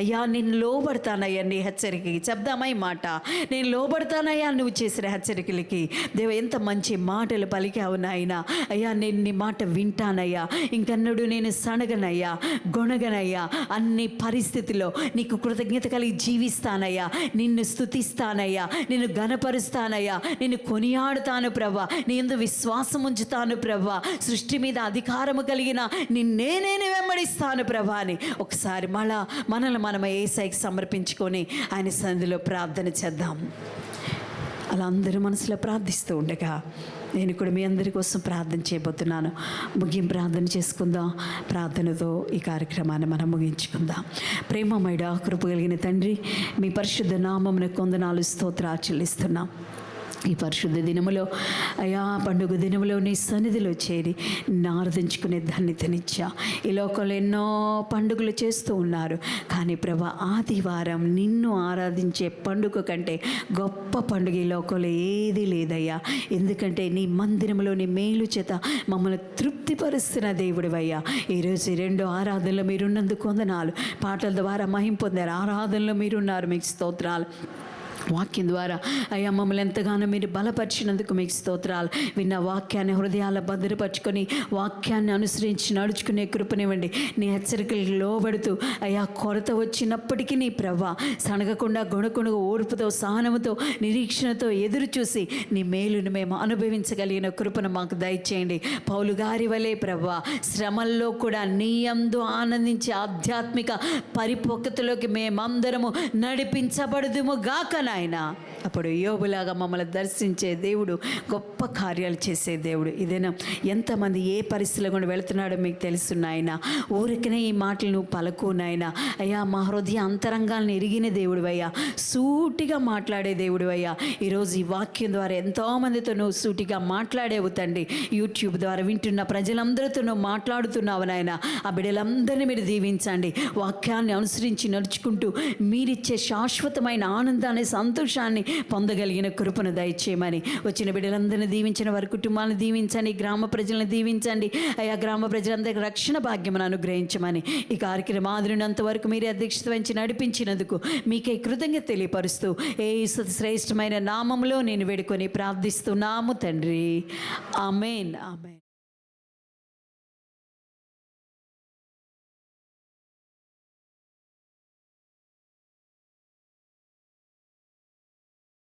అయ్యా నేను లోబడతానయ్యా నీ హెచ్చరికకి. చెప్దామా ఈ మాట, నేను లోబడతానయ్యా నువ్వు చేసిన హెచ్చరికలకి. దేవ ఎంత మంచి మాటలు పలికావు నాయనా. అయ్యా నేను నీ మాట వింటానయ్యా, ఇంకన్నడు నేను సనగనయ్యా, గొణగనయ్యా, అన్ని పరిస్థితుల్లో నీకు కృతజ్ఞత కలిగి జీవిస్తానయ్యా, నిన్ను స్తుతిస్తానయ్యా, నిన్ను ఘనపరుస్తానయ్యా, నిన్ను కొనియాడుతాను ప్రభా, నీ యందు విశ్వాసం ఉంచుతాను వెంబడిస్తాను ప్రభా, సృష్టి మీద అధికారము కలిగిన నిన్నే వెంబడిస్తాను ప్రభా అని ఒకసారి మనల్ని మనం యేసయ్యకి సమర్పించుకొని ఆయన సన్నిధిలో ప్రార్థన చేద్దాం. అలా అందరూ మనసులో ప్రార్థిస్తూ ఉండగా నేను కూడా మీ అందరి కోసం ప్రార్థన చేయబోతున్నాను. ముగింపు ప్రార్థన చేసుకుందాం. ప్రార్థనతో ఈ కార్యక్రమాన్ని మనం ముగించుకుందాం. ప్రేమమయుడా, కృప కలిగిన తండ్రి, మీ పరిశుద్ధ నామమునకు వందనాలు స్తోత్రాలు చెల్లిస్తున్నాం. ఈ పరిశుద్ధ దినములో అయా, పండుగ దినములో నీ సన్నిధిలో చేరి ఆరాధించుకునే ధన్యతనిచ్చా. ఈ లోకంలో ఎన్నో పండుగలు చేస్తూ ఉన్నారు, కానీ ప్రభా, ఆదివారం నిన్ను ఆరాధించే పండుగ కంటే గొప్ప పండుగ ఈ లోకంలో ఏది లేదయ్యా. ఎందుకంటే నీ మందిరంలో నీ మేలు చేత మమ్మల్ని తృప్తిపరుస్తున్న దేవుడివయ్యా. ఈరోజు ఈ రెండో ఆరాధనలో మీరున్నందుకు వందనాలు. పాటల ద్వారా మహిమ పొందారు, ఆరాధనలో మీరున్నారు, మీకు స్తోత్రాలు. వాక్యం ద్వారా అయ్యా మమ్మల్ని ఎంతగానో మీరు బలపరిచినందుకు మీకు స్తోత్రాలు. విన్న వాక్యాన్ని హృదయాల భద్రపరుచుకొని వాక్యాన్ని అనుసరించి నడుచుకునే కృపనివ్వండి. నీ హెచ్చరికలకు లోబడుతూ అయ్యా, కొరత వచ్చినప్పటికీ నీ ప్రభా సనగకుండా గొణకొణుగా ఓర్పుతో సహనముతో నిరీక్షణతో ఎదురు చూసి నీ మేలును మేము అనుభవించగలిగిన కృపను మాకు దయచేయండి. పౌలు గారి వలె ప్రభా శ్రమల్లో కూడా నీ యందు ఆనందించే ఆధ్యాత్మిక పరిపక్వతలోకి మేమందరము నడిపించబడుదుము గాక నాయన. అప్పుడు యోబులాగా మమ్మల్ని దర్శించే దేవుడు, గొప్ప కార్యాలు చేసే దేవుడు. ఇదేనా ఎంతమంది ఏ పరిస్థితిలో కూడా వెళుతున్నాడో మీకు తెలుసు నాయన. ఊరికనే ఈ మాటలు నువ్వు పలుకు నాయన. అయ్యా, మా హృదయ అంతరంగాలను ఎరిగిన దేవుడు అయ్యా, సూటిగా మాట్లాడే దేవుడు అయ్యా. ఈరోజు ఈ వాక్యం ద్వారా ఎంతోమందితో నువ్వు సూటిగా మాట్లాడేవు తండ్రి. యూట్యూబ్ ద్వారా వింటున్న ప్రజలందరితో నువ్వు మాట్లాడుతున్నావు నాయన. ఆ బిడ్డలందరినీ మీరు దీవించండి. వాక్యాన్ని అనుసరించి నడుచుకుంటూ మీరిచ్చే శాశ్వతమైన ఆనందాన్ని, సంతోషాన్ని పొందగలిగిన కృపను దయచేయమని వచ్చిన బిడ్డలందరినీ దీవించిన, వారి కుటుంబాలను దీవించండి, గ్రామ ప్రజలను దీవించండి. అయా, గ్రామ ప్రజలందరికీ రక్షణ భాగ్యమును అనుగ్రహించమని ఈ కార్యక్రమం ఆదరినంత వరకు మీరే అధ్యక్షత వహించి నడిపించినందుకు మీకే కృతజ్ఞత తెలియపరుస్తూ యేసు శ్రేష్టమైన నామములో నేను వేడుకొని ప్రార్థిస్తున్నాము తండ్రి. ఆమేన్, ఆమేన్.